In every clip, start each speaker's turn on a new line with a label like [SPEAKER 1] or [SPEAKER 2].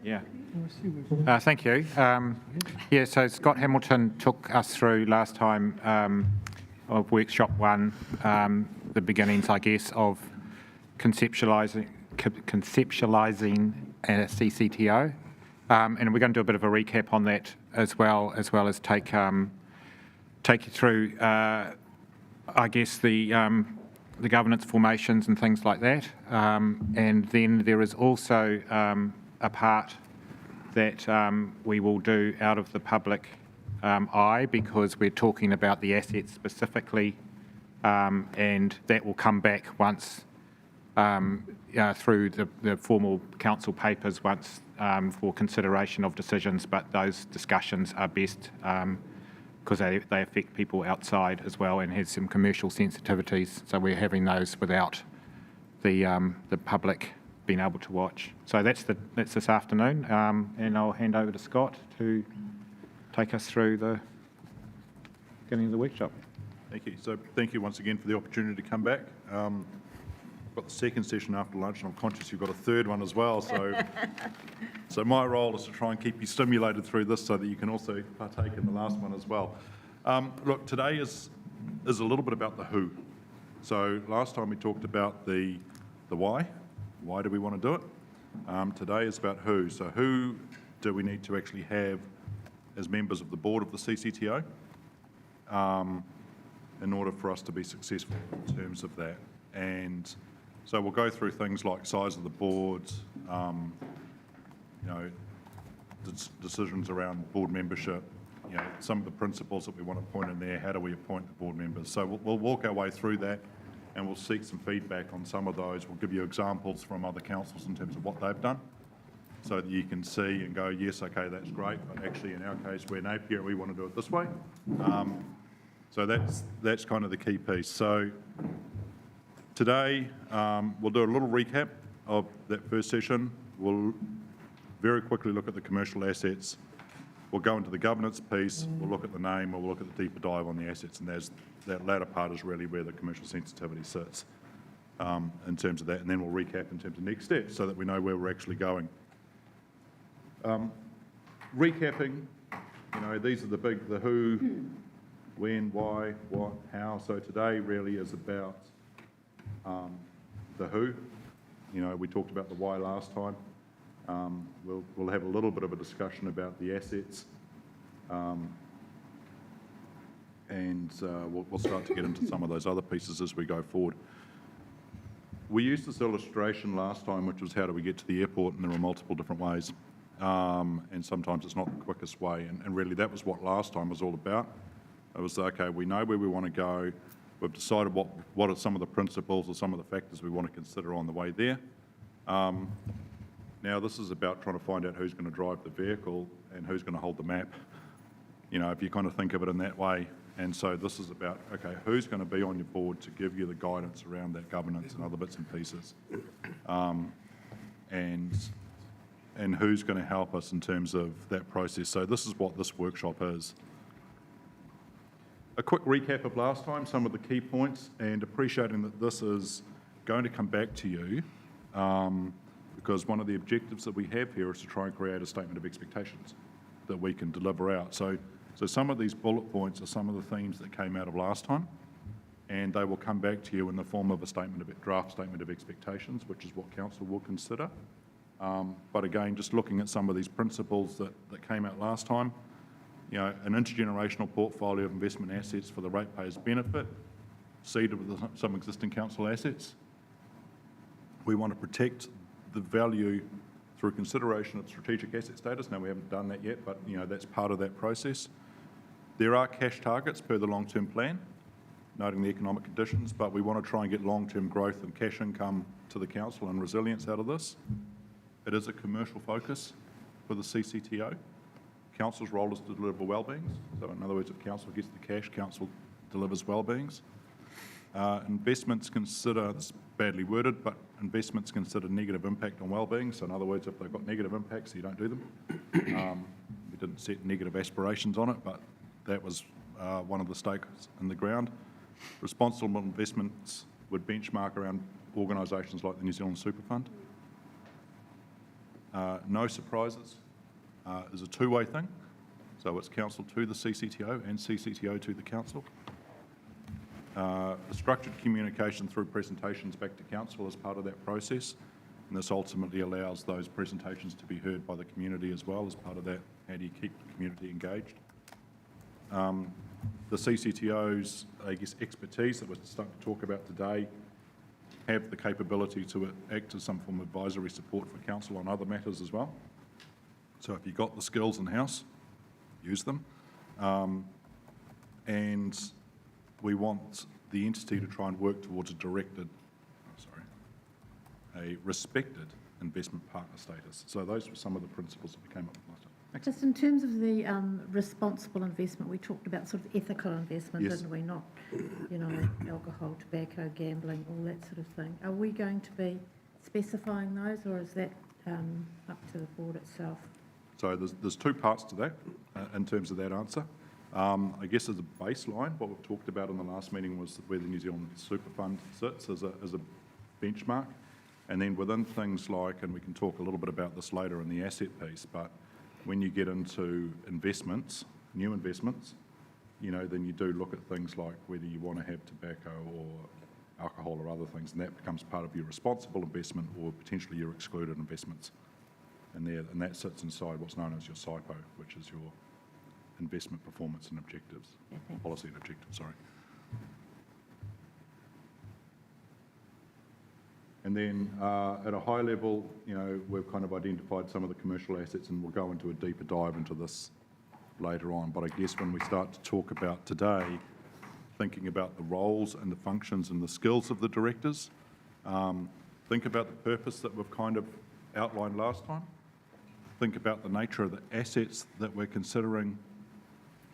[SPEAKER 1] Yeah. Thank you. So Scott Hamilton took us through last time of workshop one, the beginnings, I guess, of conceptualising a CCTO, and we're going to do a bit of a recap on that as well as take you through, I guess, the governance formations and things like that, and then there is also a part that we will do out of the public eye, because we're talking about the assets specifically, and that will come back once through the formal council papers once for consideration of decisions, but those discussions are best because they affect people outside as well and has some commercial sensitivities, so we're having those without the public being able to watch. So that's this afternoon, and I'll hand over to Scott to take us through the beginning of the workshop.
[SPEAKER 2] Thank you. So thank you once again for the opportunity to come back. Got the second session after lunch, and I'm conscious you've got a third one as well. So my role is to try and keep you stimulated through this so that you can also partake in the last one as well. Look, today is a little bit about the who. So last time we talked about the why. Why do we want to do it? Today is about who. So who do we need to actually have as members of the board of the CCTO in order for us to be successful in terms of that? And so we'll go through things like size of the board, decisions around board membership, some of the principles that we want to point in there. How do we appoint the board members? So we'll walk our way through that, and we'll seek some feedback on some of those. We'll give you examples from other councils in terms of what they've done, so that you can see and go, yes, okay, that's great, but actually in our case, we're Napier, we want to do it this way. So that's kind of the key piece. So today, we'll do a little recap of that first session. We'll very quickly look at the commercial assets. We'll go into the governance piece, we'll look at the name, we'll look at the deeper dive on the assets, and that latter part is really where the commercial sensitivity sits in terms of that, and then we'll recap in terms of next steps so that we know where we're actually going. Recapping, these are the who, when, why, what, how. So today really is about the who. We talked about the why last time. We'll have a little bit of a discussion about the assets, and we'll start to get into some of those other pieces as we go forward. We used this illustration last time, which was how do we get to the airport, and there were multiple different ways, and sometimes it's not the quickest way, and really that was what last time was all about. It was, okay, we know where we want to go, we've decided what are some of the principles or some of the factors we want to consider on the way there. Now this is about trying to find out who's going to drive the vehicle and who's going to hold the map, if you kind of think of it in that way. And so this is about, okay, who's going to be on your board to give you the guidance around that governance and other bits and pieces, and who's going to help us in terms of that process. So this is what this workshop is. A quick recap of last time, some of the key points, and appreciating that this is going to come back to you, because one of the objectives that we have here is to try and create a statement of expectations that we can deliver out. So some of these bullet points are some of the themes that came out of last time, and they will come back to you in the form of a draft statement of expectations, which is what council will consider. But again, just looking at some of these principles that came out last time, an intergenerational portfolio of investment assets for the ratepayers' benefit, seeded with some existing council assets. We want to protect the value through consideration of strategic asset status. Now, we haven't done that yet, but that's part of that process. There are cash targets per the long-term plan, noting the economic conditions, but we want to try and get long-term growth and cash income to the council and resilience out of this. It is a commercial focus for the CCTO. Council's role is to deliver well-beings. So in other words, if council gets the cash, council delivers well-beings. Investments consider, this is badly worded, but investments consider negative impact on well-being. So in other words, if they've got negative impacts, you don't do them. We didn't set negative aspirations on it, but that was one of the stakes in the ground. Responsible investments would benchmark around organisations like the New Zealand Super Fund. No surprises is a two-way thing. So it's council to the CCTO and CCTO to the council. Structured communication through presentations back to council as part of that process. And this ultimately allows those presentations to be heard by the community as well as part of that. How do you keep the community engaged? The CCTO's, I guess, expertise that we're starting to talk about today have the capability to act as some form of advisory support for council on other matters as well. So if you've got the skills in-house, use them. And we want the entity to try and work towards a respected investment partner status. So those were some of the principles that we came up with last time. Thanks.
[SPEAKER 3] Just in terms of the responsible investment, we talked about sort of ethical investment,
[SPEAKER 2] Yes.
[SPEAKER 3] didn't we? Not, alcohol, tobacco, gambling, all that sort of thing. Are we going to be specifying those, or is that up to the board itself?
[SPEAKER 2] So there's two parts to that in terms of that answer. I guess as a baseline, what we've talked about in the last meeting was where the New Zealand Super Fund sits as a benchmark. And then within things like, and we can talk a little bit about this later in the asset piece, but when you get into investments, new investments, then you do look at things like whether you want to have tobacco or alcohol or other things, and that becomes part of your responsible investment or potentially your excluded investments. And that sits inside what's known as your SIPO, which is your investment performance and objectives,
[SPEAKER 3] Okay.
[SPEAKER 2] policy and objectives, sorry. And then at a high level, we've kind of identified some of the commercial assets, and we'll go into a deeper dive into this later on. But I guess when we start to talk about today, thinking about the roles and the functions and the skills of the directors, think about the purpose that we've kind of outlined last time. Think about the nature of the assets that we're considering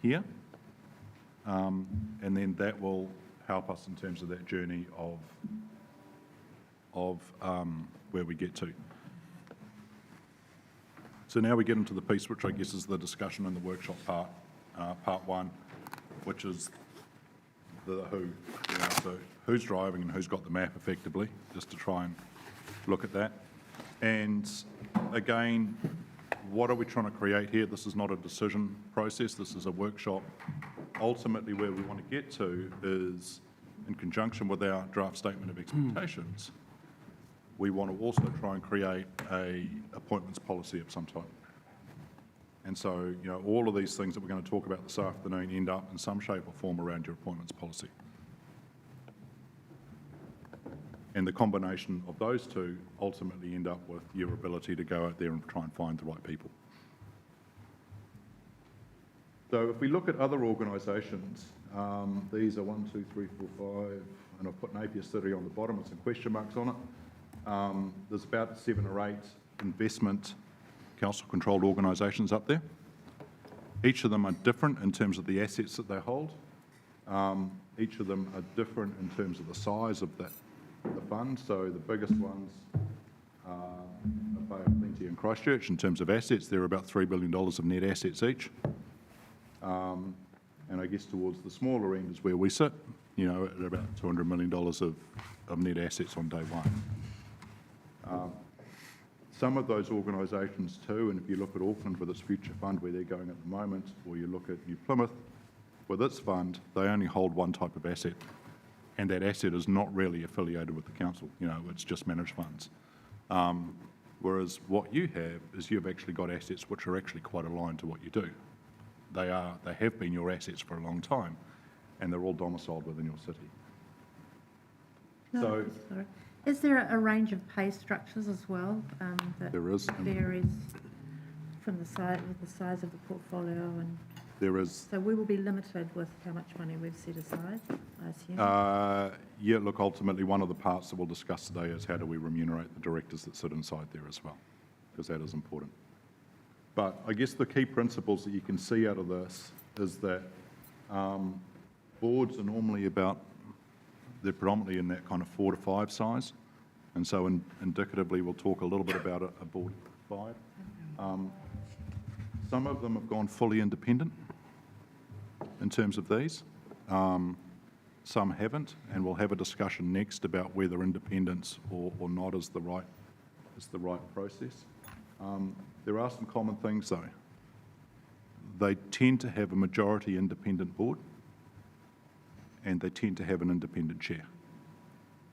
[SPEAKER 2] here. And then that will help us in terms of that journey of where we get to. So now we get into the piece which I guess is the discussion in the workshop part one, which is the who. So who's driving and who's got the map effectively, just to try and look at that. And again, what are we trying to create here? This is not a decision process, this is a workshop. Ultimately where we want to get to is, in conjunction with our draft statement of expectations, we want to also try and create a appointments policy of some type. And so, all of these things that we're going to talk about this afternoon end up in some shape or form around your appointments policy. And the combination of those two ultimately end up with your ability to go out there and try and find the right people. So if we look at other organisations, these are 1, 2, 3, 4, 5, and I've put Napier City on the bottom with some question marks on it. There's about 7 or 8 investment council-controlled organisations up there. Each of them are different in terms of the assets that they hold. Each of them are different in terms of the size of the fund. So the biggest ones are Bay of Plenty and Christchurch in terms of assets. They're about $3 billion of net assets each. And I guess towards the smaller end is where we sit, at about $200 million of net assets on day one. Some of those organisations too, and if you look at Auckland with its future fund where they're going at the moment, or you look at New Plymouth with its fund, they only hold one type of asset, and that asset is not really affiliated with the council. It's just managed funds. Whereas what you have is you've actually got assets which are actually quite aligned to what you do. They have been your assets for a long time, and they're all domiciled within your city.
[SPEAKER 3] No, sorry. Is there a range of pay structures as well? That
[SPEAKER 2] There is.
[SPEAKER 3] varies from the size of the portfolio, and
[SPEAKER 2] There is.
[SPEAKER 3] so we will be limited with how much money we've set aside, I assume.
[SPEAKER 2] Yeah, look, ultimately one of the parts that we'll discuss today is how do we remunerate the directors that sit inside there as well, because that is important. But I guess the key principles that you can see out of this is that boards are normally they're predominantly in that kind of 4 to 5 size. And so indicatively, we'll talk a little bit about a board of 5. Some of them have gone fully independent in terms of these. Some haven't, and we'll have a discussion next about whether independence or not is the right process. There are some common things, though. They tend to have a majority independent board, and they tend to have an independent chair.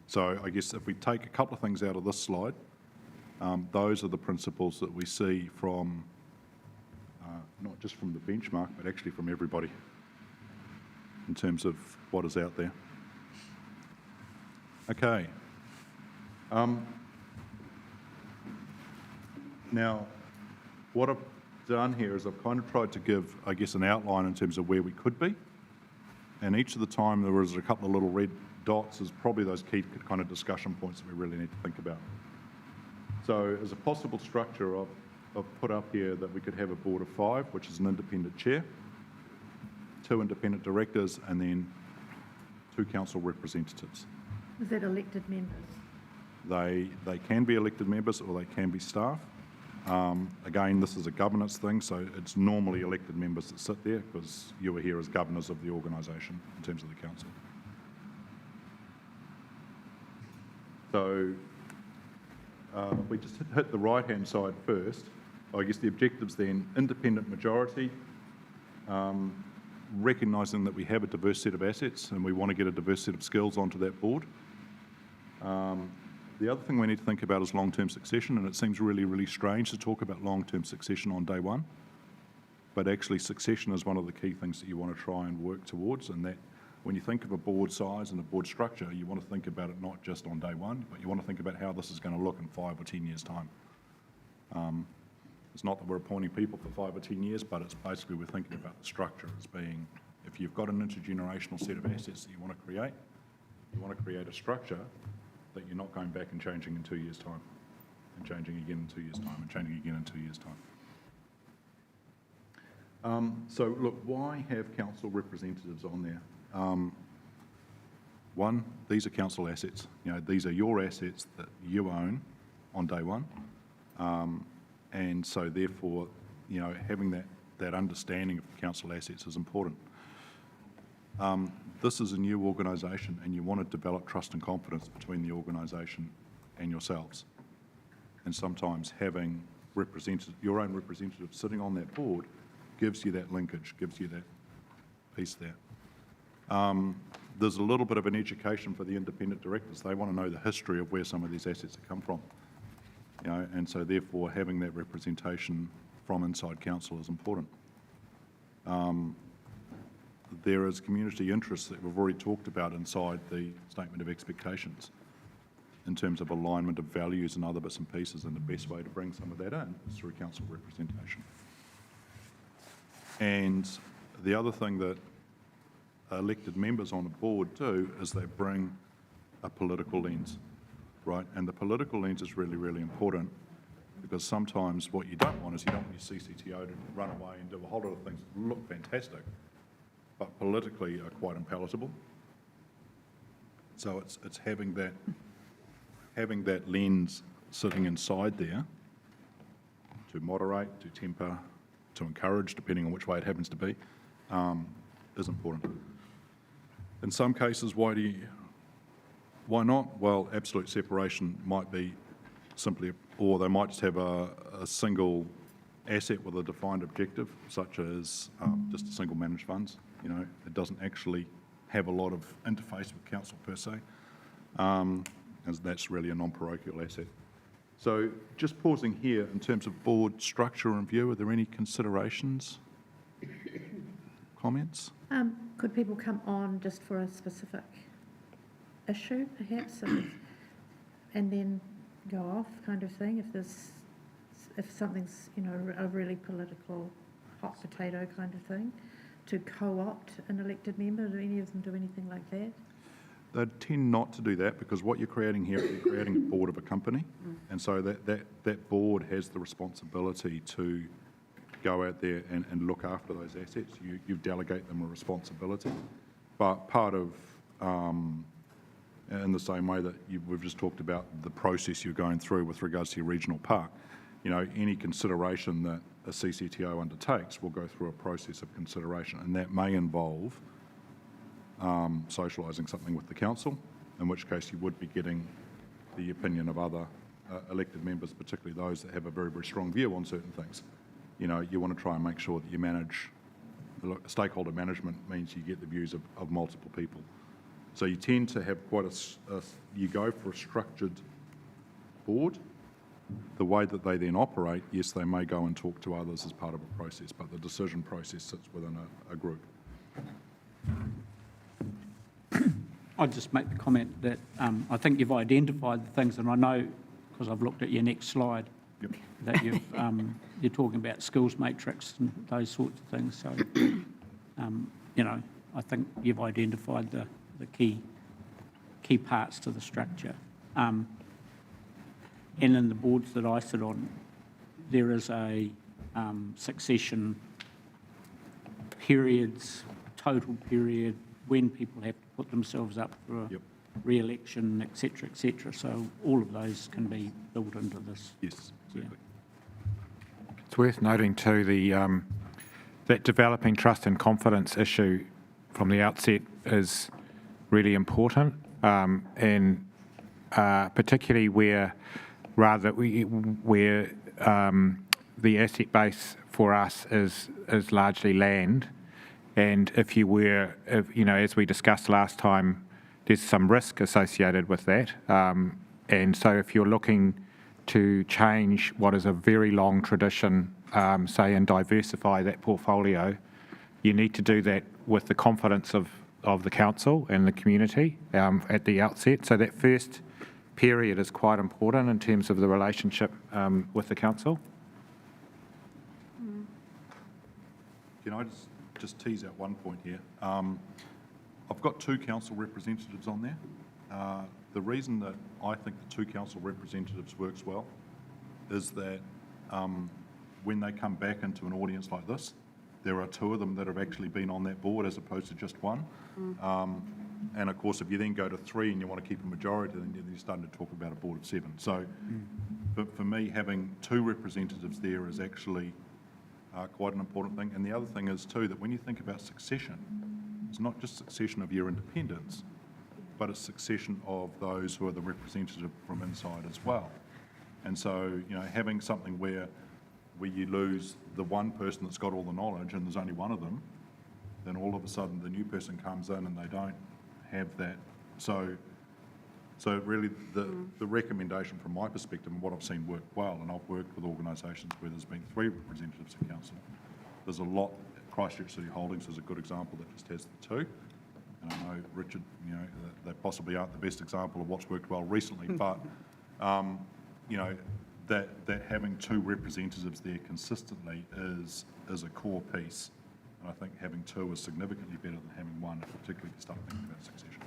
[SPEAKER 2] So I guess if we take a couple of things out of this slide, those are the principles that we see from, not just from the benchmark, but actually from everybody in terms of what is out there. Okay. Now, what I've done here is I've kind of tried to give, I guess, an outline in terms of where we could be. And each of the time there was a couple of little red dots is probably those key kind of discussion points that we really need to think about. So as a possible structure, I've put up here that we could have a board of 5, which is an independent chair, 2 independent directors, and then 2 council representatives.
[SPEAKER 3] Is that elected members?
[SPEAKER 2] They can be elected members or they can be staff. Again, this is a governance thing, so it's normally elected members that sit there because you are here as governors of the organisation in terms of the council. So if we just hit the right-hand side first, I guess the objectives then, independent majority, recognising that we have a diverse set of assets and we want to get a diverse set of skills onto that board. The other thing we need to think about is long-term succession, and it seems really, really strange to talk about long-term succession on day one, but actually succession is one of the key things that you want to try and work towards, and that when you think of a board size and a board structure, you want to think about it not just on day one, but you want to think about how this is going to look in 5 or 10 years' time. It's not that we're appointing people for 5 or 10 years, but it's basically we're thinking about the structure as being, if you've got an intergenerational set of assets that you want to create a structure that you're not going back and changing in 2 years' time, and changing again in 2 years' time, and changing again in 2 years' time. So look, why have council representatives on there? One, these are council assets. You know, these are your assets that you own on day one. And so therefore, you know, having that understanding of council assets is important. This is a new organisation and you want to develop trust and confidence between the organisation and yourselves. And sometimes having your own representative sitting on that board gives you that linkage, gives you that piece there. There's a little bit of an education for the independent directors. They want to know the history of where some of these assets have come from. You know, and so therefore having that representation from inside council is important. There is community interest that we've already talked about inside the statement of expectations in terms of alignment of values and other bits and pieces, and the best way to bring some of that in is through council representation. And the other thing that elected members on a board do is they bring a political lens, right? And the political lens is really, really important because sometimes what you don't want is you don't want your CCTO to run away and do a whole lot of things that look fantastic, but politically are quite unpalatable. So it's having that lens sitting inside there to moderate, to temper, to encourage, depending on which way it happens to be, is important. In some cases, why not? Well, absolute separation might be simply, or they might just have a single asset with a defined objective, such as just a single managed funds. You know, it doesn't actually have a lot of interface with council per se, as that's really a non-parochial asset. So just pausing here in terms of board structure and view, are there any considerations, comments?
[SPEAKER 3] Could people come on just for a specific issue, perhaps, and then go off, kind of thing? If something's, you know, a really political hot potato kind of thing, to co-opt an elected member? Do any of them do anything like that?
[SPEAKER 2] They tend not to do that because what you're creating here is you're creating a board of a company, and so that board has the responsibility to go out there and look after those assets. You delegate them a responsibility, but part of, in the same way that we've just talked about the process you're going through with regards to your regional park, you know, any consideration that a CCTO undertakes will go through a process of consideration, and that may involve socialising something with the council, in which case you would be getting the opinion of other elected members, particularly those that have a very, very strong view on certain things. You know, you want to try and make sure that you manage, stakeholder management means you get the views of multiple people. So you tend to have quite you go for a structured board. The way that they then operate, yes, they may go and talk to others as part of a process, but the decision process sits within a group.
[SPEAKER 4] I'd just make the comment that I think you've identified the things, and I know, because I've looked at your next slide,
[SPEAKER 2] Yep.
[SPEAKER 4] that you're talking about skills matrix and those sorts of things. So, you know, I think you've identified the key parts to the structure. And in the boards that I sit on, there is a succession periods, total period, when people have to put themselves up for a re-election, et cetera, so all of those can be built into this.
[SPEAKER 2] Yes, exactly.
[SPEAKER 1] It's worth noting too that developing trust and confidence issue from the outset is really important, and particularly where the asset base for us is largely land, and if you know, as we discussed last time, there's some risk associated with that, and so if you're looking to change what is a very long tradition, say, and diversify that portfolio, you need to do that with the confidence of the council and the community at the outset. So that first period is quite important in terms of the relationship with the council.
[SPEAKER 2] Can I just tease out one point here? I've got 2 council representatives on there. The reason that I think the 2 council representatives works well is that when they come back into an audience like this, there are 2 of them that have actually been on that board as opposed to just 1. And of course, if you then go to 3 and you want to keep a majority, then you're starting to talk about a board of 7. So for me, having 2 representatives there is actually quite an important thing. And the other thing is too, that when you think about succession, it's not just succession of your independents, but it's succession of those who are the representative from inside as well. And so, you know, having something where you lose the one person that's got all the knowledge and there's only one of them, then all of a sudden the new person comes in and they don't have that. So really the recommendation from my perspective and what I've seen work well, and I've worked with organisations where there's been 3 representatives in council. There's a lot, Christchurch City Holdings is a good example that just has the 2. And I know, Richard, you know, they possibly aren't the best example of what's worked well recently, but, you know, that having 2 representatives there consistently is a core piece. And I think having 2 is significantly better than having 1, particularly if you start thinking about succession.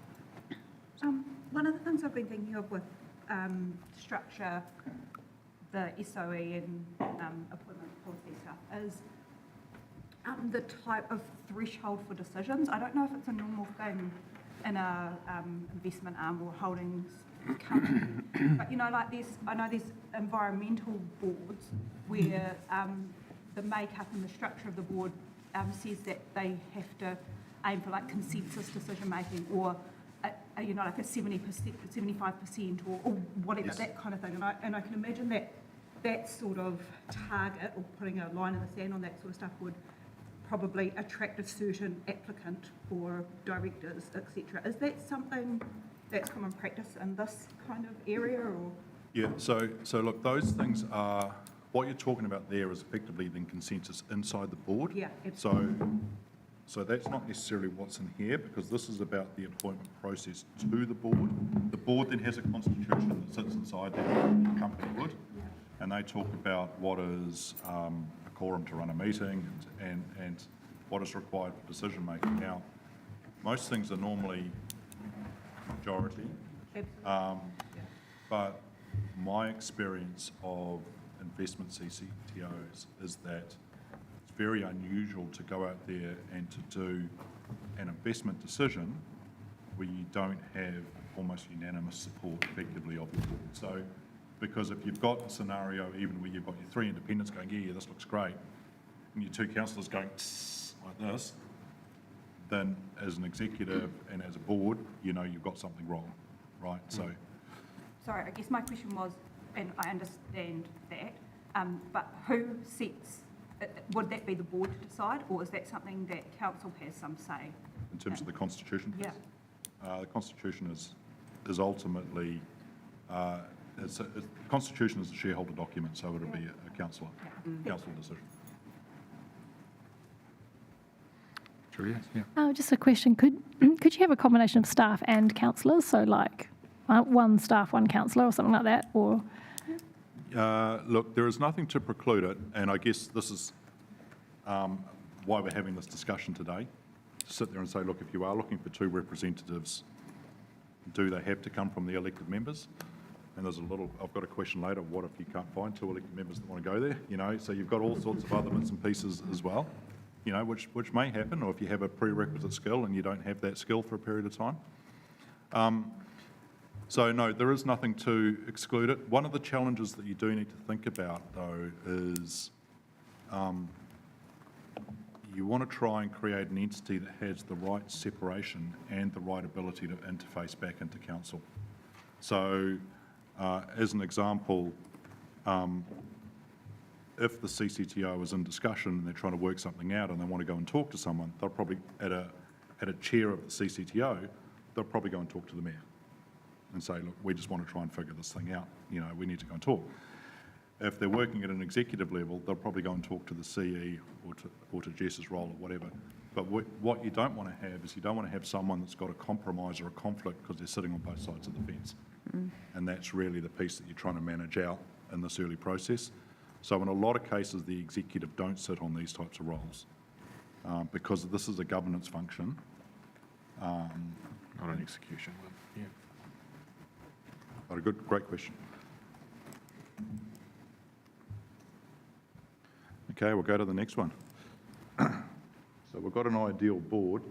[SPEAKER 5] One of the things I've been thinking of with structure, the SOE and appointment policy stuff is the type of threshold for decisions. I don't know if it's a normal thing in a investment arm or holdings company, but you know, like I know there's environmental boards where the makeup and the structure of the board says that they have to aim for like consensus decision making or you know, like a 70%, 75% or whatever, yes, that kind of thing. And I can imagine that sort of target or putting a line in the sand on that sort of stuff would probably attract a certain applicant or directors, etc. Is that something that's common practice in this kind of area, or?
[SPEAKER 2] Yeah, so look, those things are, what you're talking about there is effectively then consensus inside the board.
[SPEAKER 5] Yeah, absolutely.
[SPEAKER 2] So that's not necessarily what's in here, because this is about the appointment process to the board. The board then has a constitution that sits inside that company would, yeah, and they talk about what is a quorum to run a meeting and what is required for decision making. Now, most things are normally majority, but my experience of investment CCTOs is that it's very unusual to go out there and to do an investment decision where you don't have almost unanimous support effectively of the board. So, because if you've got a scenario even where you've got your 3 independents going, yeah, this looks great, and your 2 councillors going like this, then as an executive and as a board, you know you've got something wrong, right? So,
[SPEAKER 5] sorry, I guess my question was, and I understand that, but who sets, would that be the board to decide, or is that something that council has some say?
[SPEAKER 2] In terms of the constitution?
[SPEAKER 5] Yeah.
[SPEAKER 2] The constitution is ultimately, the constitution is a shareholder document, so it'll be a council decision.
[SPEAKER 1] Julia, yeah.
[SPEAKER 6] Just a question. Could you have a combination of staff and councillors? So like one staff, one councillor or something like that? Or
[SPEAKER 2] Look, there is nothing to preclude it, and I guess this is why we're having this discussion today. To sit there and say, look, if you are looking for 2 representatives, do they have to come from the elected members? And I've got a question later, what if you can't find 2 elected members that want to go there? So you've got all sorts of other bits and pieces as well, which may happen, or if you have a prerequisite skill and you don't have that skill for a period of time. So no, there is nothing to exclude it. One of the challenges that you do need to think about, though, is you want to try and create an entity that has the right separation and the right ability to interface back into council. So, as an example, if the CCTO is in discussion and they're trying to work something out and they want to go and talk to someone, they'll probably, at a chair of the CCTO, they'll probably go and talk to the mayor and say, look, we just want to try and figure this thing out. We need to go and talk. If they're working at an executive level, they'll probably go and talk to the CE or to Jess's role or whatever. But what you don't want to have is you don't want to have someone that's got a compromise or a conflict because they're sitting on both sides of the fence. And that's really the piece that you're trying to manage out in this early process. So in a lot of cases, the executive don't sit on these types of roles because this is a governance function.
[SPEAKER 1] Not an execution one, yeah.
[SPEAKER 2] But a great question. Okay, we'll go to the next one. So we've got an ideal board.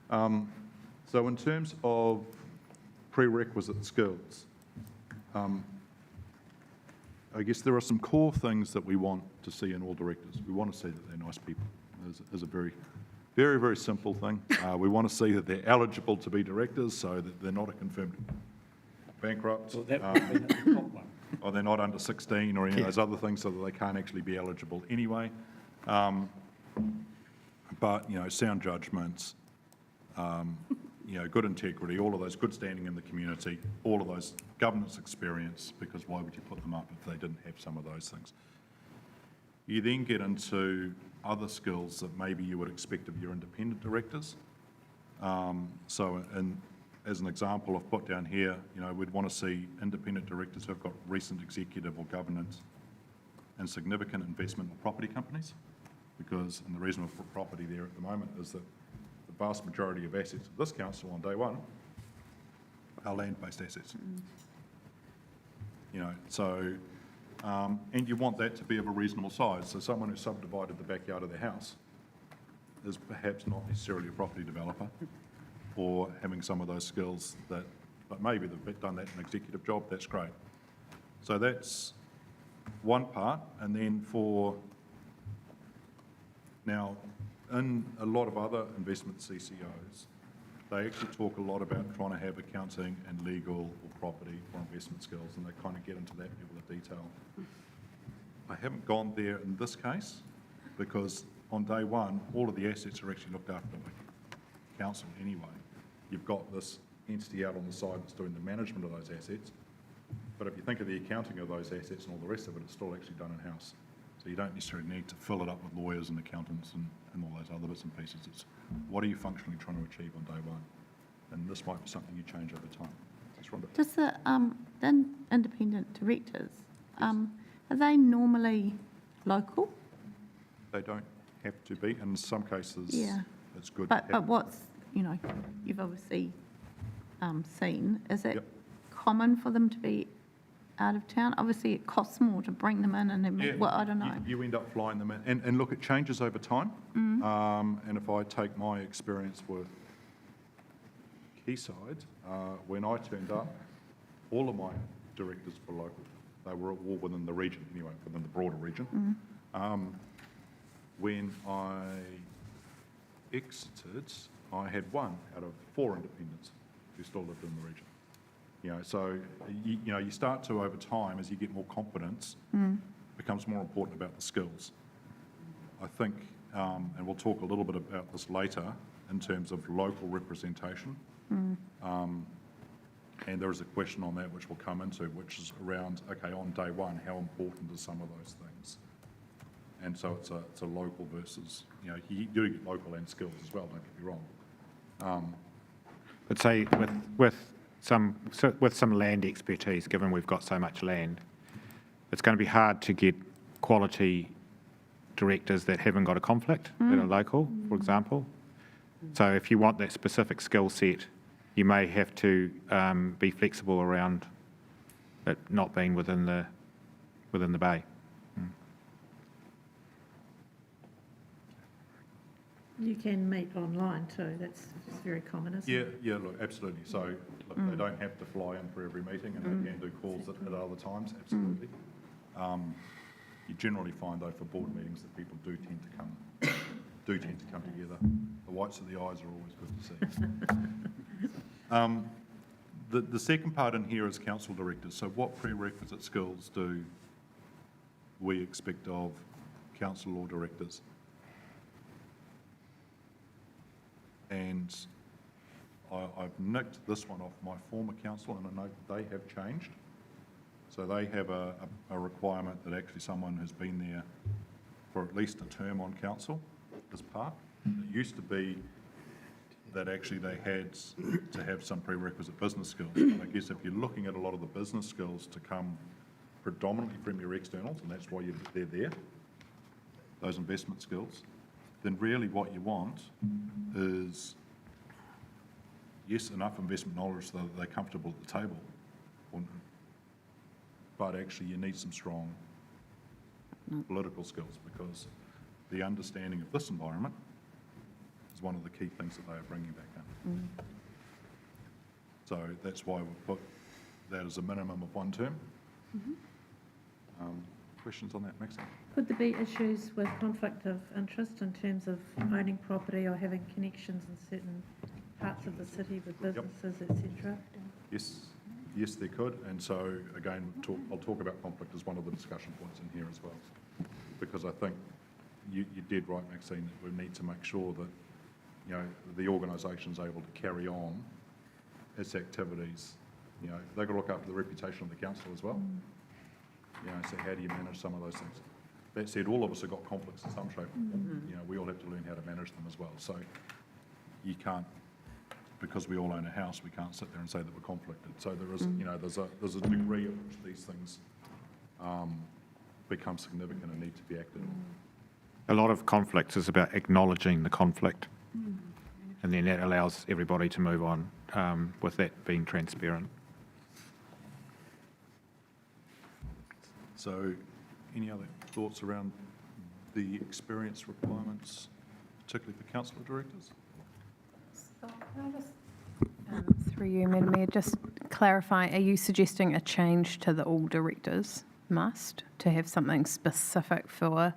[SPEAKER 2] So in terms of prerequisite skills, I guess there are some core things that we want to see in all directors. We want to see that they're nice people. There's a very, very, very simple thing. We want to see that they're eligible to be directors, so that they're not a confirmed bankrupt.
[SPEAKER 4] Well, that would be the top one.
[SPEAKER 2] Or they're not under 16 or any of those other things, so that they can't actually be eligible anyway. But, sound judgments, good integrity, all of those, good standing in the community, all of those, governance experience, because why would you put them up if they didn't have some of those things? You then get into other skills that maybe you would expect of your independent directors. As an example, I've put down here, we'd want to see independent directors who have got recent executive or governance and significant investment in property companies, because, and the reason we've put property there at the moment is that the vast majority of assets of this council on day one are land-based assets. And you want that to be of a reasonable size. So someone who subdivided the backyard of their house is perhaps not necessarily a property developer, or having some of those skills but maybe they've done that in an executive job, that's great. So that's one part. And then now, in a lot of other investment CCOs, they actually talk a lot about trying to have accounting and legal or property or investment skills, and they kind of get into that level of detail. I haven't gone there in this case, because on day one, all of the assets are actually looked after by council anyway. You've got this entity out on the side that's doing the management of those assets, but if you think of the accounting of those assets and all the rest of it, it's still actually done in-house. So you don't necessarily need to fill it up with lawyers and accountants and all those other bits and pieces. It's what are you functionally trying to achieve on day one? And this might be something you change over time. That's Rhonda.
[SPEAKER 7] Does the independent directors, are they normally local?
[SPEAKER 2] They don't have to be. In some cases,
[SPEAKER 7] Yeah.
[SPEAKER 2] it's good.
[SPEAKER 7] But what's, you've obviously seen, is it
[SPEAKER 2] Yep.
[SPEAKER 7] common for them to be out of town? Obviously, it costs more to bring them in and, well, I don't know.
[SPEAKER 2] You end up flying them in. And look, it changes over time. And if I take my experience with Quayside, when I turned up, all of my directors were local. They were all within the region, anyway, within the broader region. When I exited, I had 1 out of 4 independents who still lived in the region. So, you start to, over time, as you get more confidence, becomes more important about the skills. I think, and we'll talk a little bit about this later, in terms of local representation. And there is a question on that which we'll come into, which is around, okay, on day one, how important are some of those things? And so it's a local versus, you do get local and skills as well, don't get me wrong.
[SPEAKER 1] But say with some land expertise, given we've got so much land, it's going to be hard to get quality directors that haven't got a conflict, that are local, for example. So if you want that specific skill set, you may have to be flexible around it not being within the bay.
[SPEAKER 3] You can meet online too, that's very common, isn't it?
[SPEAKER 2] Yeah, look, absolutely. So, look, they don't have to fly in for every meeting, and they can do calls at other times, absolutely. You generally find, though, for board meetings that people do tend to come together. The whites of the eyes are always good to see. The second part in here is council directors. So what prerequisite skills do we expect of council or directors? And I've nicked this one off my former council, and I know they have changed. So they have a requirement that actually someone has been there for at least a term on council as part. It used to be that actually they had to have some prerequisite business skills. But I guess if you're looking at a lot of the business skills to come predominantly from your externals, and that's why they're there, those investment skills, then really what you want is, yes, enough investment knowledge so that they're comfortable at the table, but actually you need some strong political skills, because the understanding of this environment is one of the key things that they are bringing back in. So that's why we've put that as a minimum of 1 term. Questions on that, Maxine?
[SPEAKER 3] Could there be issues with conflict of interest in terms of owning property or having connections in certain parts of the city with businesses, etc.?
[SPEAKER 2] Yes, there could. And so, again, I'll talk about conflict as one of the discussion points in here as well. Because I think you did right, Maxine, that we need to make sure that, the organisation's able to carry on its activities. They've got to look after the reputation of the council as well. So how do you manage some of those things? That said, all of us have got conflicts in some shape or form. We all have to learn how to manage them as well. So you can't, because we all own a house, we can't sit there and say that we're conflicted. So there is, there's a degree at which these things become significant and need to be acted on.
[SPEAKER 1] A lot of conflicts is about acknowledging the conflict, and then that allows everybody to move on with that being transparent.
[SPEAKER 2] So any other thoughts around the experience requirements, particularly for council directors?
[SPEAKER 8] Can I just, through you, Madam Mayor, just clarify, are you suggesting a change to the all directors must, to have something specific for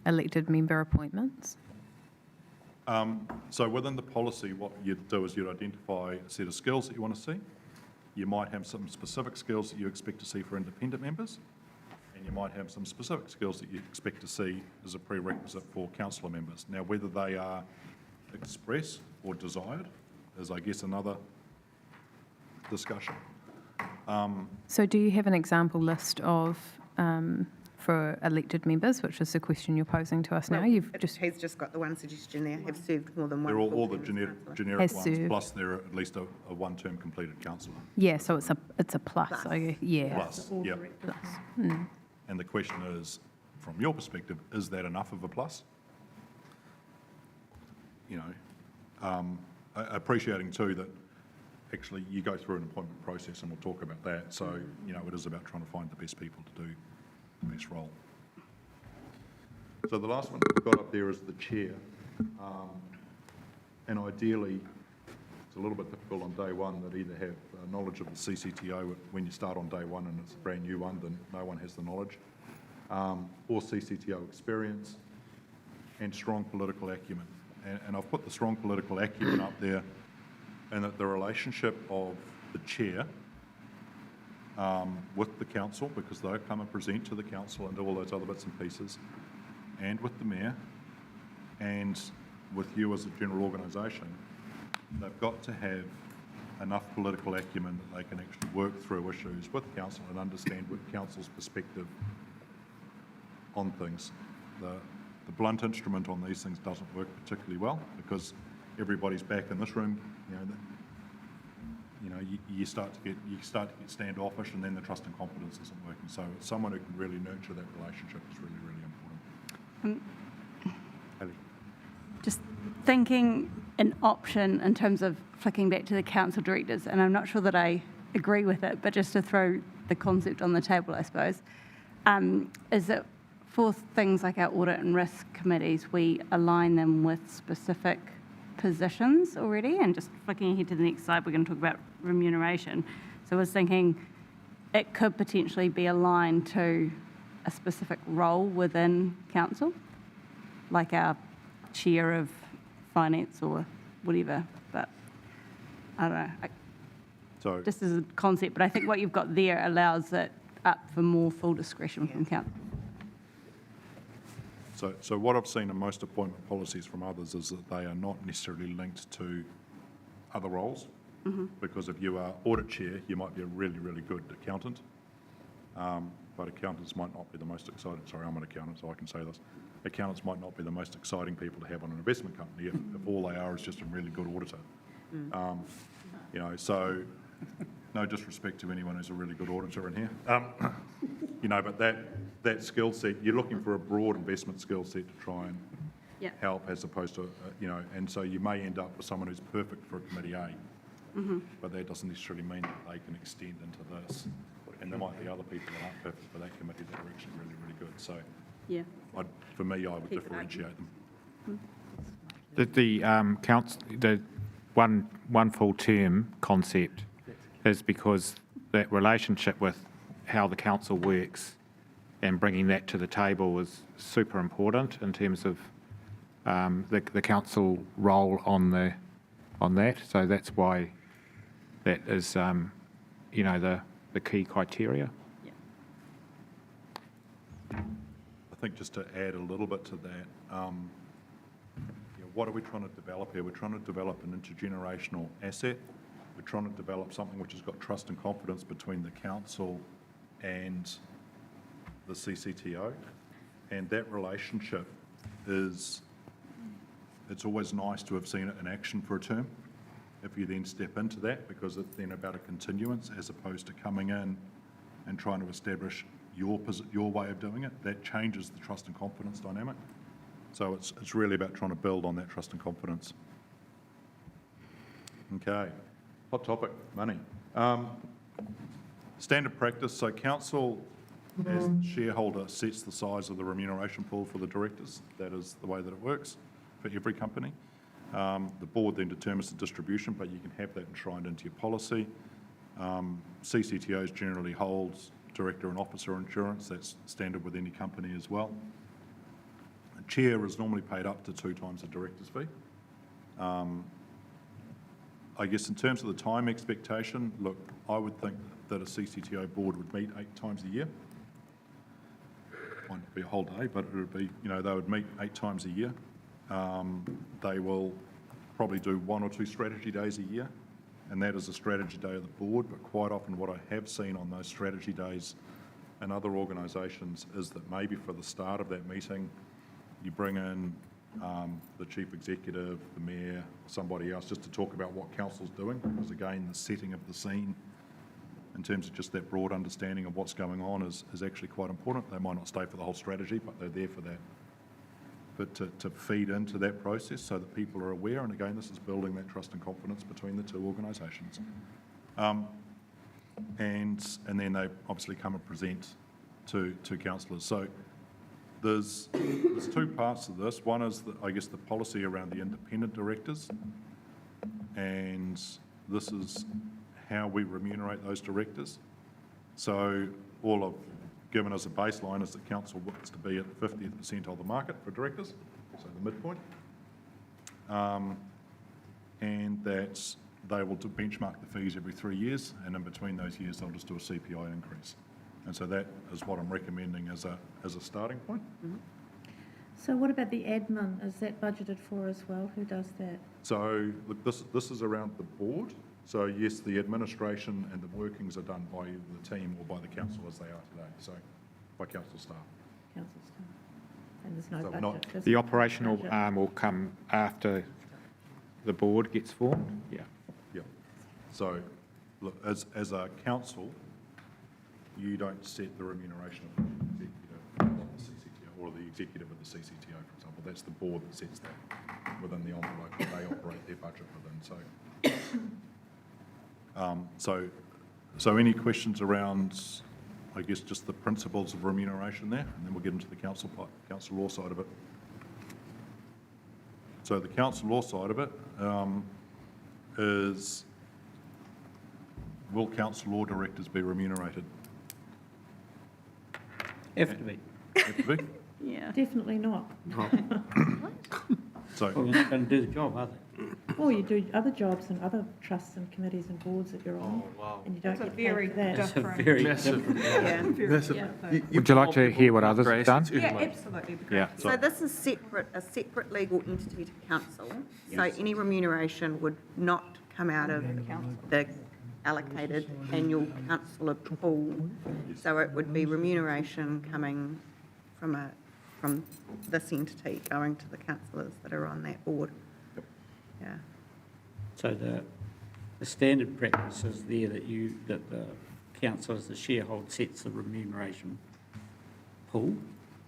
[SPEAKER 8] elected member appointments?
[SPEAKER 2] So within the policy, what you'd do is you'd identify a set of skills that you want to see. You might have some specific skills that you expect to see for independent members, and you might have some specific skills that you expect to see as a prerequisite for councillor members. Now, whether they are expressed or desired is, I guess, another discussion.
[SPEAKER 8] So do you have an example list of, for elected members, which is the question you're posing to us now? You've just
[SPEAKER 9] He's just got the one suggestion there, have served more than one.
[SPEAKER 2] They're all
[SPEAKER 9] full
[SPEAKER 2] the
[SPEAKER 9] term as
[SPEAKER 2] generic
[SPEAKER 9] councillor.
[SPEAKER 2] ones,
[SPEAKER 8] Has served.
[SPEAKER 2] plus they're at least a one-term completed councillor.
[SPEAKER 8] yeah, so it's a plus.
[SPEAKER 9] Plus.
[SPEAKER 8] Yeah.
[SPEAKER 2] Plus,
[SPEAKER 3] All
[SPEAKER 2] yep.
[SPEAKER 3] directors.
[SPEAKER 2] And the question is, from your perspective, is that enough of a plus? Appreciating too that actually you go through an appointment process, and we'll talk about that. So, it is about trying to find the best people to do the best role. So the last one we've got up there is the chair. And ideally, it's a little bit difficult on day one that either have knowledge of the CCTO when you start on day one and it's a brand new one, then no one has the knowledge, or CCTO experience and strong political acumen. And I've put the strong political acumen up there, and that the relationship of the chair with the council, because they'll come and present to the council and do all those other bits and pieces, and with the mayor, and with you as a general organisation. They've got to have enough political acumen that they can actually work through issues with council and understand what council's perspective on things. The blunt instrument on these things doesn't work particularly well because everybody's back in this room. You start to get standoffish, and then the trust and confidence isn't working. So someone who can really nurture that relationship is really, really important. Haley.
[SPEAKER 10] Just thinking an option in terms of flicking back to the council directors, and I'm not sure that I agree with it, but just to throw the concept on the table, I suppose, is that for things like our audit and risk committees, we align them with specific positions already. And just flicking ahead to the next slide, we're going to talk about remuneration. So I was thinking it could potentially be aligned to a specific role within council, like our chair of finance or whatever. But I don't know.
[SPEAKER 2] So
[SPEAKER 10] Just as a concept, but I think what you've got there allows it up for more full discretion from council.
[SPEAKER 2] So what I've seen in most appointment policies from others is that they are not necessarily linked to other roles, because if you are audit chair, you might be a really, really good accountant, but accountants might not be the most exciting. Sorry, I'm an accountant, so I can say this. Accountants might not be the most exciting people to have on an investment company if all they are is just a really good auditor. So no disrespect to anyone who's a really good auditor in here. But that skill set, you're looking for a broad investment skill set to try and help, as opposed to, and so you may end up with someone who's perfect for Committee A, but that doesn't necessarily mean that they can extend into this. And there might be other people that aren't perfect for that committee that are actually really, really good. So for me, I would differentiate them.
[SPEAKER 1] The one full term concept is because that relationship with how the council works and bringing that to the table is super important in terms of the council role on that. So that's why that is the key criteria.
[SPEAKER 2] I think just to add a little bit to that, what are we trying to develop here? We're trying to develop an intergenerational asset. We're trying to develop something which has got trust and confidence between the council and the CCTO. And that relationship it's always nice to have seen it in action for a term. If you then step into that, because it's then about a continuance as opposed to coming in and trying to establish your way of doing it, that changes the trust and confidence dynamic. So it's really about trying to build on that trust and confidence. Okay, hot topic, money. Standard practice, so council as the shareholder sets the size of the remuneration pool for the directors. That is the way that it works for every company. The board then determines the distribution, but you can have that enshrined into your policy. CCTOs generally holds director and officer insurance. That's standard with any company as well. A chair is normally paid up to 2 times the director's fee. I guess in terms of the time expectation, look, I would think that a CCTO board would meet 8 times a year. Might not be a whole day, but it would be, they would meet 8 times a year. They will probably do 1 or 2 strategy days a year, and that is a strategy day of the board. But quite often what I have seen on those strategy days in other organisations is that maybe for the start of that meeting, you bring in the chief executive, the mayor, somebody else, just to talk about what council's doing, because again, the setting of the scene in terms of just that broad understanding of what's going on is actually quite important. They might not stay for the whole strategy, but they're there for that. But to feed into that process so that people are aware, and again, this is building that trust and confidence between the 2 organisations. And then they obviously come and present to councillors. So there's 2 parts to this. One is, I guess, the policy around the independent directors, and this is how we remunerate those directors. So all I've given as a baseline is that council wants to be at the 50th percentile of the market for directors, so the midpoint, and that they will benchmark the fees every 3 years, and in between those years, they'll just do a CPI increase. And so that is what I'm recommending as a starting point.
[SPEAKER 3] So what about the admin? Is that budgeted for as well? Who does that?
[SPEAKER 2] So look, this is around the board. So yes, the administration and the workings are done by the team or by the council as they are today, so by council staff.
[SPEAKER 3] Council staff? And there's no
[SPEAKER 2] So we're
[SPEAKER 3] budget?
[SPEAKER 2] not-
[SPEAKER 3] there's
[SPEAKER 1] The
[SPEAKER 3] no
[SPEAKER 1] operational
[SPEAKER 3] budget.
[SPEAKER 1] arm will come after the board gets formed? Yeah.
[SPEAKER 2] Yeah. So look, as a council, you don't set the remuneration of the executive of the CCTO or the executive of the CCTO, for example. That's the board that sets that within the envelope that they operate their budget within. So any questions around, I guess, just the principles of remuneration there, and then we'll get into the council law side of it. So the council law side of it is, will council law directors be remunerated?
[SPEAKER 4] Have to be.
[SPEAKER 2] Have to be?
[SPEAKER 10] Yeah.
[SPEAKER 3] Definitely not.
[SPEAKER 2] So,
[SPEAKER 4] Well, they're not going to do the job, are they?
[SPEAKER 3] Or you do other jobs and other trusts and committees and boards that you're on, and you don't
[SPEAKER 5] It's a
[SPEAKER 3] get paid
[SPEAKER 5] very
[SPEAKER 3] for that.
[SPEAKER 4] It's a
[SPEAKER 5] different.
[SPEAKER 4] very different.
[SPEAKER 5] Yeah.
[SPEAKER 1] Would you like to hear what others have done?
[SPEAKER 5] Yeah, absolutely. because-
[SPEAKER 1] Yeah.
[SPEAKER 9] So this is a separate legal entity to council. So any remuneration would not come out of the allocated annual councillor pool. So it would be remuneration coming from this entity going to the councillors that are on that board. Yeah.
[SPEAKER 4] So the standard practice is there that the council as the shareholder sets the remuneration pool,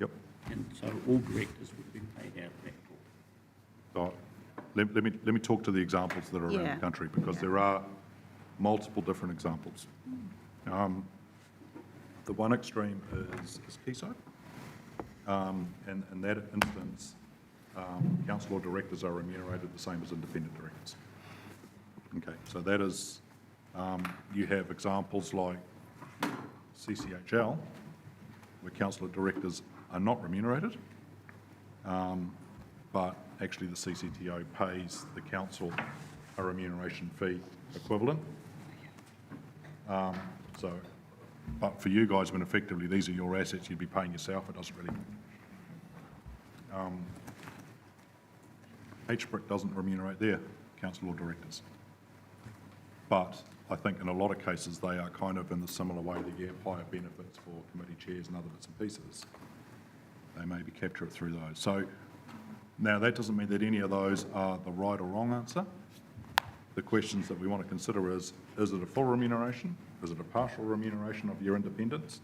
[SPEAKER 2] yep.
[SPEAKER 4] and so all directors would be paid out of that pool.
[SPEAKER 2] So let me talk to the examples that are around
[SPEAKER 9] Yeah.
[SPEAKER 2] the country, because there are multiple different examples. The one extreme is Quayside. And in that instance, council or directors are remunerated the same as independent directors. Okay, so that is, you have examples like CCHL, where council or directors are not remunerated, but actually the CCTO pays the council a remuneration fee equivalent. But for you guys, when effectively these are your assets, you'd be paying yourself, it doesn't really. HBRIC doesn't remunerate their council or directors. But I think in a lot of cases, they are kind of in the similar way that you have higher benefits for committee chairs and other bits and pieces. They maybe capture it through those. So now that doesn't mean that any of those are the right or wrong answer. The questions that we want to consider is it a full remuneration? Is it a partial remuneration of your independence?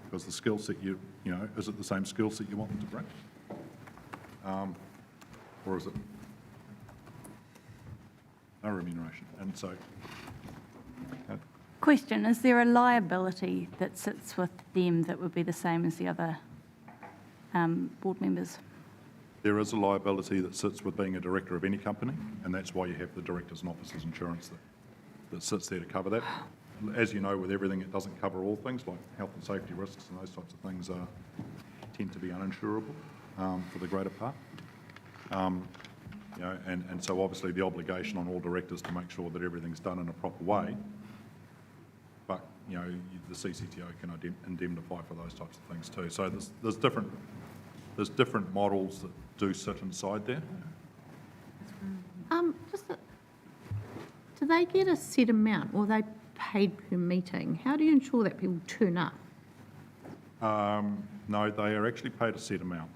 [SPEAKER 2] Because the skill set is it the same skill set you want them to bring? Or is it no remuneration? And so,
[SPEAKER 10] Question, is there a liability that sits with them that would be the same as the other board members?
[SPEAKER 2] there is a liability that sits with being a director of any company, and that's why you have the directors and officers insurance that sits there to cover that. As you know, with everything, it doesn't cover all things, like health and safety risks and those types of things tend to be uninsurable for the greater part. And so obviously the obligation on all directors to make sure that everything's done in a proper way, but the CCTO can indemnify for those types of things too. So there's different models that do sit inside there.
[SPEAKER 7] Do they get a set amount, or are they paid per meeting? How do you ensure that people turn up?
[SPEAKER 2] No, they are actually paid a set amount.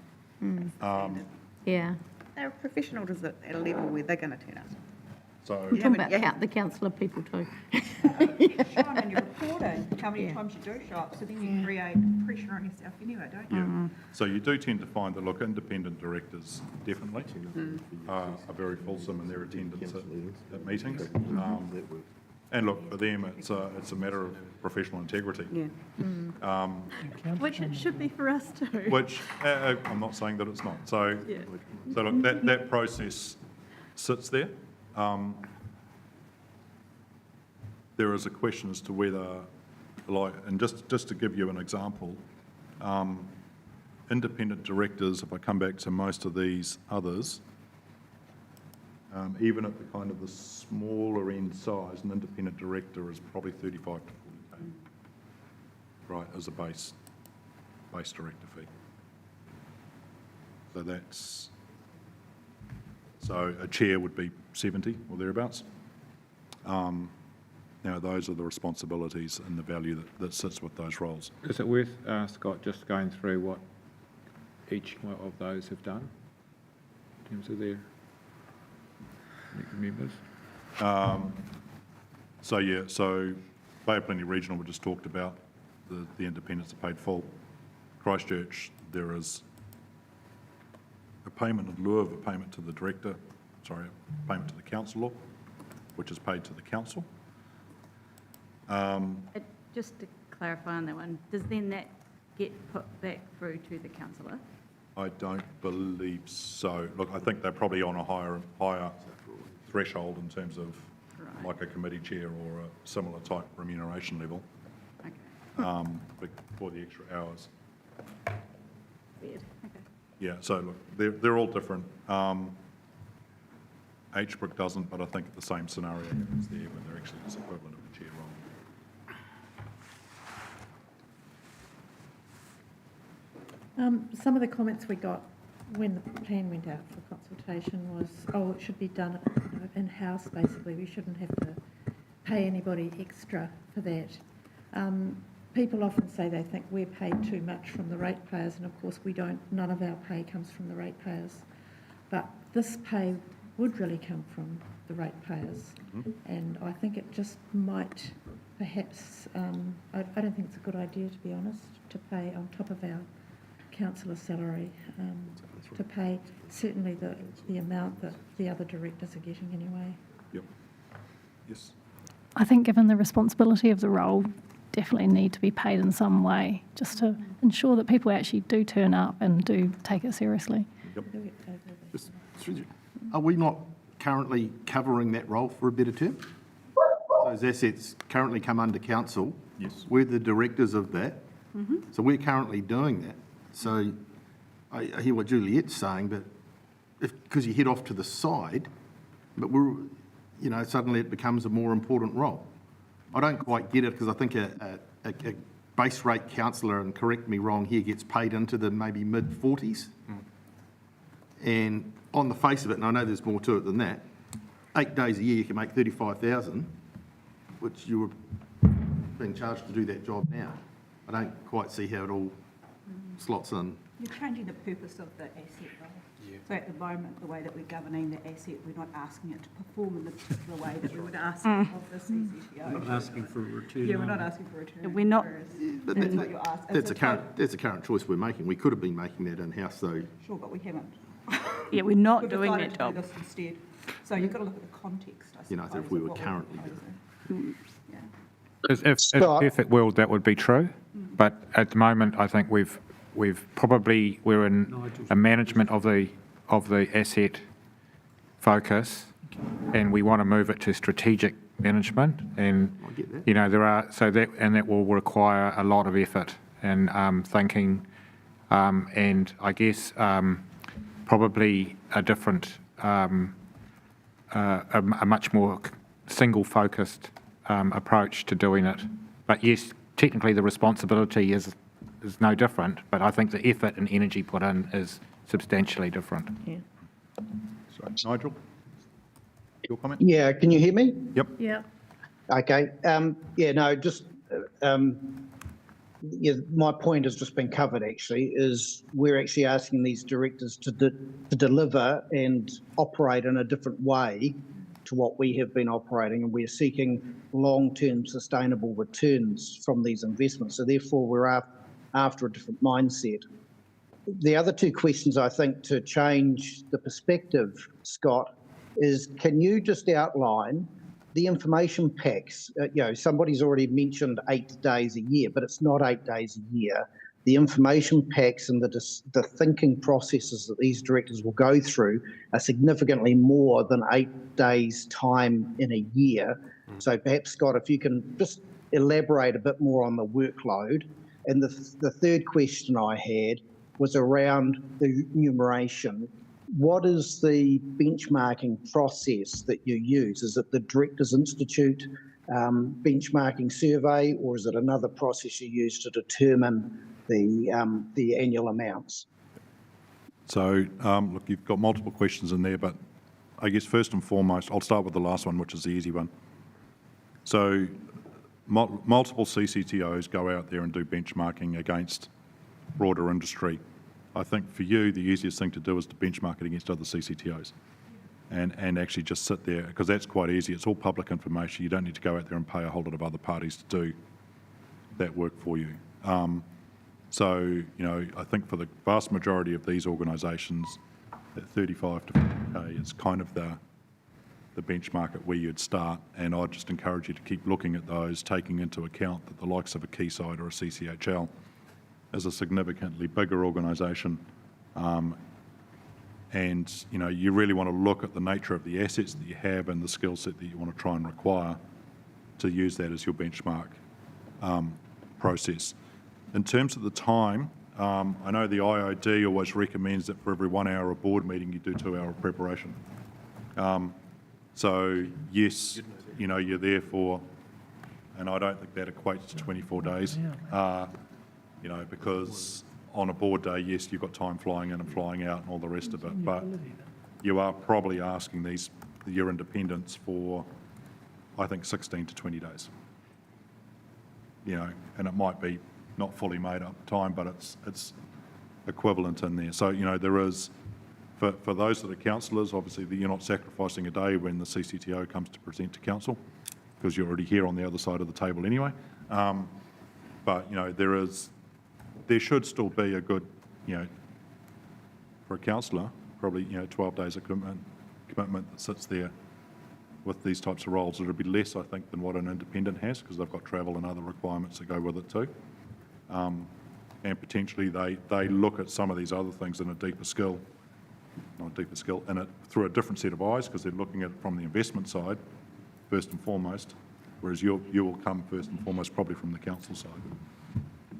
[SPEAKER 7] Yeah.
[SPEAKER 9] They're professionals at a level where they're going to turn up.
[SPEAKER 2] So
[SPEAKER 7] I'm talking
[SPEAKER 9] haven't-
[SPEAKER 7] about the councillor people too.
[SPEAKER 5] Shine on your reporting, how many times you do show up, so then you create pressure on yourself anyway, don't you?
[SPEAKER 2] yeah, so you do tend to find that, look, independent directors definitely are very fulsome in their attendance at meetings. And look, for them, it's a matter of professional integrity.
[SPEAKER 9] Yeah.
[SPEAKER 10] Which it should be for us too.
[SPEAKER 2] Which, I'm not saying that it's not. So look, that process sits there. There is a question as to whether, and just to give you an example, independent directors, if I come back to most of these others, Even at the kind of the smaller end size, an independent director is probably 35 to 40K, right, as a base director fee. So a chair would be 70 or thereabouts. Now, those are the responsibilities and the value that sits with those roles.
[SPEAKER 1] Is it worth, Scott, just going through what each of those have done in terms of their members?
[SPEAKER 2] So Bay of Plenty Regional, we just talked about, the independents are paid full. Christchurch, there is a payment in lieu of a payment to the director, a payment to the councillor, which is paid to the council.
[SPEAKER 10] Just to clarify on that one, does then that get put back through to the councillor?
[SPEAKER 2] I don't believe so. Look, I think they're probably on a higher threshold in terms of like a committee chair or a similar type remuneration level.
[SPEAKER 10] Okay.
[SPEAKER 2] But for the extra hours.
[SPEAKER 10] Weird. Okay.
[SPEAKER 2] Yeah, so look, they're all different. HBRIC doesn't, but I think the same scenario happens there when they're actually this equivalent of a chair role.
[SPEAKER 3] Some of the comments we got when the plan went out for consultation was, oh, it should be done in-house, basically. We shouldn't have to pay anybody extra for that. People often say they think we're paid too much from the ratepayers, and of course we don't. None of our pay comes from the ratepayers. But this pay would really come from the ratepayers. And I think it just might perhaps, I don't think it's a good idea, to be honest, to pay on top of our councillor salary, to pay certainly the amount that the other directors are getting anyway.
[SPEAKER 2] Yep. Yes.
[SPEAKER 6] I think given the responsibility of the role, definitely need to be paid in some way, just to ensure that people actually do turn up and do take it seriously.
[SPEAKER 2] Yep.
[SPEAKER 11] Are we not currently covering that role for a better term? Those assets currently come under council.
[SPEAKER 2] Yes.
[SPEAKER 11] We're the directors of that. So we're currently doing that. So I hear what Juliette's saying, but because you head off to the side, but suddenly it becomes a more important role. I don't quite get it because I think a base rate councillor, and correct me wrong here, gets paid into the maybe mid-40s. And on the face of it, and I know there's more to it than that, 8 days a year you can make 35,000, which you were being charged to do that job now. I don't quite see how it all slots in.
[SPEAKER 5] You're changing the purpose of the asset, though. Yeah. So at the moment, the way that we're governing the asset, we're not asking it to perform in the particular way that we would ask of the CCTO.
[SPEAKER 4] We're not asking for a return.
[SPEAKER 5] Yeah, we're not asking for a return.
[SPEAKER 10] We're not.
[SPEAKER 11] But that's a current choice we're making. We could have been making that in-house though.
[SPEAKER 5] Sure, but we haven't.
[SPEAKER 10] Yeah, we're not
[SPEAKER 5] We've
[SPEAKER 10] doing
[SPEAKER 5] decided
[SPEAKER 10] that
[SPEAKER 5] to do
[SPEAKER 10] job.
[SPEAKER 5] this instead. So you've got to look at the context, I suppose.
[SPEAKER 11] If we
[SPEAKER 5] of
[SPEAKER 11] were
[SPEAKER 5] what we're
[SPEAKER 11] currently
[SPEAKER 5] proposing. Yeah.
[SPEAKER 1] If in a perfect world, that would be true. But at the moment, I think we're in a management of the asset focus, and we want to move it to strategic management. And
[SPEAKER 11] I get that.
[SPEAKER 1] that will require a lot of effort and thinking, and I guess probably a different, a much more single-focused approach to doing it. But yes, technically the responsibility is no different, but I think the effort and energy put in is substantially different.
[SPEAKER 3] Yeah.
[SPEAKER 2] Sorry, Nigel, your comment?
[SPEAKER 12] Yeah, can you hear me?
[SPEAKER 2] Yep.
[SPEAKER 3] Yeah.
[SPEAKER 12] Okay. My point has just been covered, actually, is we're actually asking these directors to deliver and operate in a different way to what we have been operating, and we're seeking long-term sustainable returns from these investments. So therefore, we're after a different mindset. The other two questions, I think, to change the perspective, Scott, is can you just outline the information packs? Somebody's already mentioned 8 days a year, but it's not 8 days a year. The information packs and the thinking processes that these directors will go through are significantly more than 8 days' time in a year. So perhaps, Scott, if you can just elaborate a bit more on the workload. And the third question I had was around the remuneration. what is the benchmarking process that you use? Is it the Directors Institute benchmarking survey, or is it another process you use to determine the annual amounts?
[SPEAKER 2] So, look, you've got multiple questions in there, but I guess first and foremost, I'll start with the last one, which is the easy one. So, multiple CCTOs go out there and do benchmarking against broader industry. I think for you, the easiest thing to do is to benchmark it against other CCTOs and actually just sit there, because that's quite easy. It's all public information. You don't need to go out there and pay a whole lot of other parties to do that work for you. So, you know, I think for the vast majority of these organisations, that 35 to 40K is kind of the benchmark at where you'd start, and I'd just encourage you to keep looking at those, taking into account that the likes of a Quayside or a CCHL is a significantly bigger organisation, and you know, you really want to look at the nature of the assets that you have and the skill set that you want to try and require to use that as your benchmark process. In terms of the time, I know the IOD always recommends that for every 1 hour of board meeting, you do 2 hour of preparation. So yes, you know, you're there for, and I don't think that equates to 24 days, you know, because on a board day, yes, you've got time flying in and flying out and all the rest of it, but you are probably asking your independents for, I think, 16 to 20 days. You know, and it might be not fully made up time, but it's equivalent in there. So, you know, there is, for those that are councillors, obviously you're not sacrificing a day when the CCTO comes to present to council, because you're already here on the other side of the table anyway. But, you know, there should still be a good, you know, for a councillor, probably, you know, 12 days of commitment that sits there with these types of roles. It'll be less, I think, than what an independent has, because they've got travel and other requirements that go with it too. And potentially they look at some of these other things in a deeper skill, in it through a different set of eyes, because they're looking at it from the investment side first and foremost, whereas you will come first and foremost probably from the council side.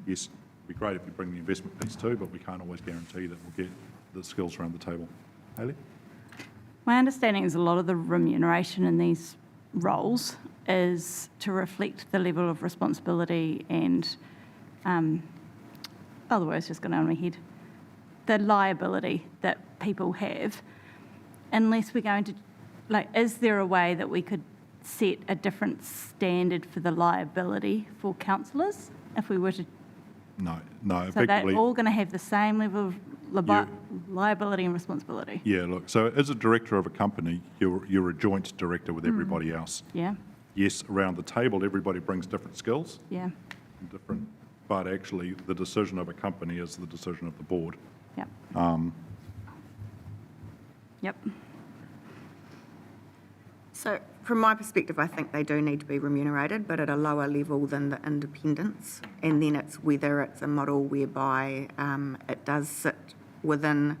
[SPEAKER 2] Yes, it'd be great if you bring the investment piece too, but we can't always guarantee that we'll get the skills around the table. Hayley?
[SPEAKER 10] My understanding is a lot of the remuneration in these roles is to reflect the level of responsibility and, the word's just gone out of my head, the liability that people have, unless we're going to, like, is there a way that we could set a different standard for the liability for councillors if we were to?
[SPEAKER 2] No,
[SPEAKER 10] So they're all going to have the same level of liability and responsibility?
[SPEAKER 2] Yeah, look, so as a director of a company, you're a joint director with everybody else.
[SPEAKER 10] Yeah.
[SPEAKER 2] Yes, around the table, everybody brings different skills.
[SPEAKER 10] Yeah.
[SPEAKER 2] But actually, the decision of a company is the decision of the board.
[SPEAKER 10] Yep. Yep.
[SPEAKER 9] So from my perspective, I think they do need to be remunerated, but at a lower level than the independents. And then it's whether it's a model whereby it does sit within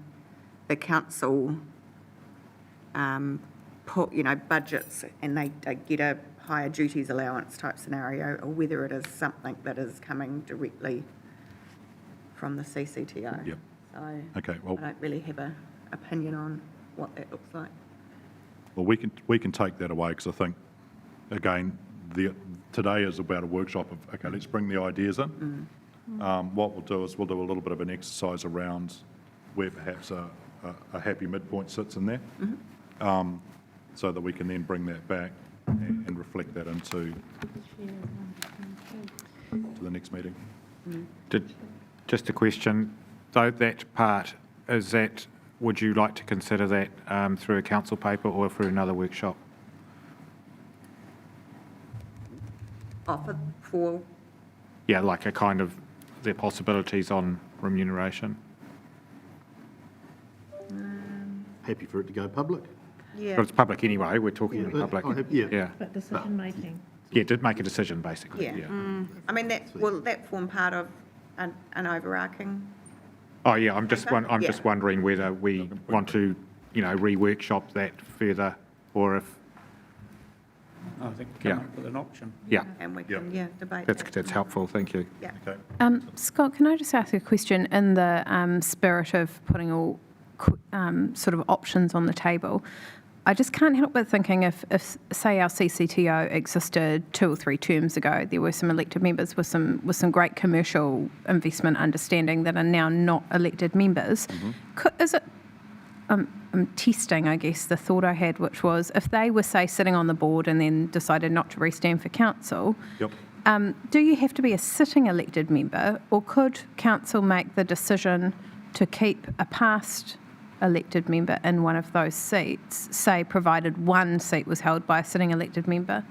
[SPEAKER 9] the council, budgets, and they get a higher duties allowance type scenario, or whether it is something that is coming directly from the CCTO.
[SPEAKER 2] Yep.
[SPEAKER 9] So
[SPEAKER 2] Okay, well,
[SPEAKER 9] I don't really have an opinion on what that looks like.
[SPEAKER 2] well, we can take that away, because I think, again, today is about a workshop of, okay, let's bring the ideas in. What we'll do is we'll do a little bit of an exercise around where perhaps a happy midpoint sits in there, so that we can then bring that back and reflect that into the next meeting.
[SPEAKER 1] Just a question, though, that part, would you like to consider that through a council paper or through another workshop?
[SPEAKER 9] For
[SPEAKER 1] Yeah, like a kind of the possibilities on remuneration.
[SPEAKER 11] Happy for it to go public.
[SPEAKER 9] yeah.
[SPEAKER 1] But it's public anyway, we're talking in public.
[SPEAKER 11] Yeah.
[SPEAKER 3] But decision-making.
[SPEAKER 1] Yeah, to make a decision, basically.
[SPEAKER 9] Yeah. I mean, will that form part of an overarching?
[SPEAKER 1] Oh, yeah, I'm just
[SPEAKER 9] Okay.
[SPEAKER 1] just wondering whether we want to, re-workshop that further, or if,
[SPEAKER 4] I think come up with an option.
[SPEAKER 1] yeah,
[SPEAKER 9] And we can, debate
[SPEAKER 1] that's
[SPEAKER 9] that.
[SPEAKER 1] helpful, thank you.
[SPEAKER 9] Yeah.
[SPEAKER 2] Okay.
[SPEAKER 8] Scott, can I just ask a question in the spirit of putting all sort of options on the table. I just can't help but thinking if say our CCTO existed 2 or 3 terms ago, there were some elected members with some great commercial investment understanding that are now not elected members. Is it? I'm testing, I guess, the thought I had, which was if they were, say, sitting on the board and then decided not to re-stand for council, do you have to be a sitting elected member, or could council make the decision to keep a past elected member in one of those seats, say, provided one seat was held by a sitting elected member?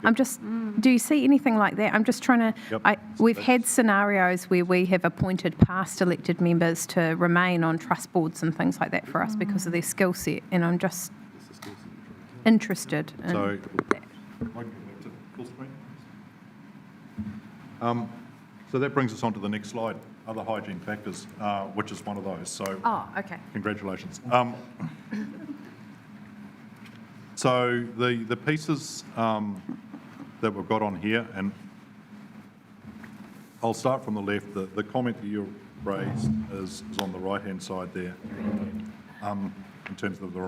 [SPEAKER 8] I'm just, do you see anything like that? I'm just trying to, we've had scenarios where we have appointed past elected members to remain on trust boards and things like that for us because of their skill set, and I'm just interested in
[SPEAKER 2] So,
[SPEAKER 8] that.
[SPEAKER 2] full screen. So that brings us on to the next slide, other hygiene factors, which is one of those. So,
[SPEAKER 8] Okay.
[SPEAKER 2] congratulations. So the pieces that we've got on here, and I'll start from the left. The comment that you raised is on the right-hand side there, in terms of the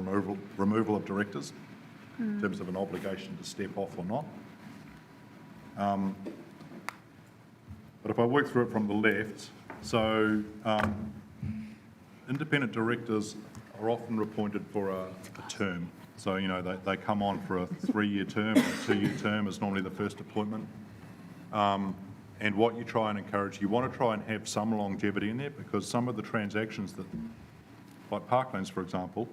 [SPEAKER 2] removal of directors, in terms of an obligation to step off or not. But if I work through it from the left, so independent directors are often appointed for a term. So, you know, they come on for a 3-year term, or a 2-year term is normally the first appointment. And what you try and encourage, you want to try and have some longevity in there, because some of the transactions that, like Parklands, for example,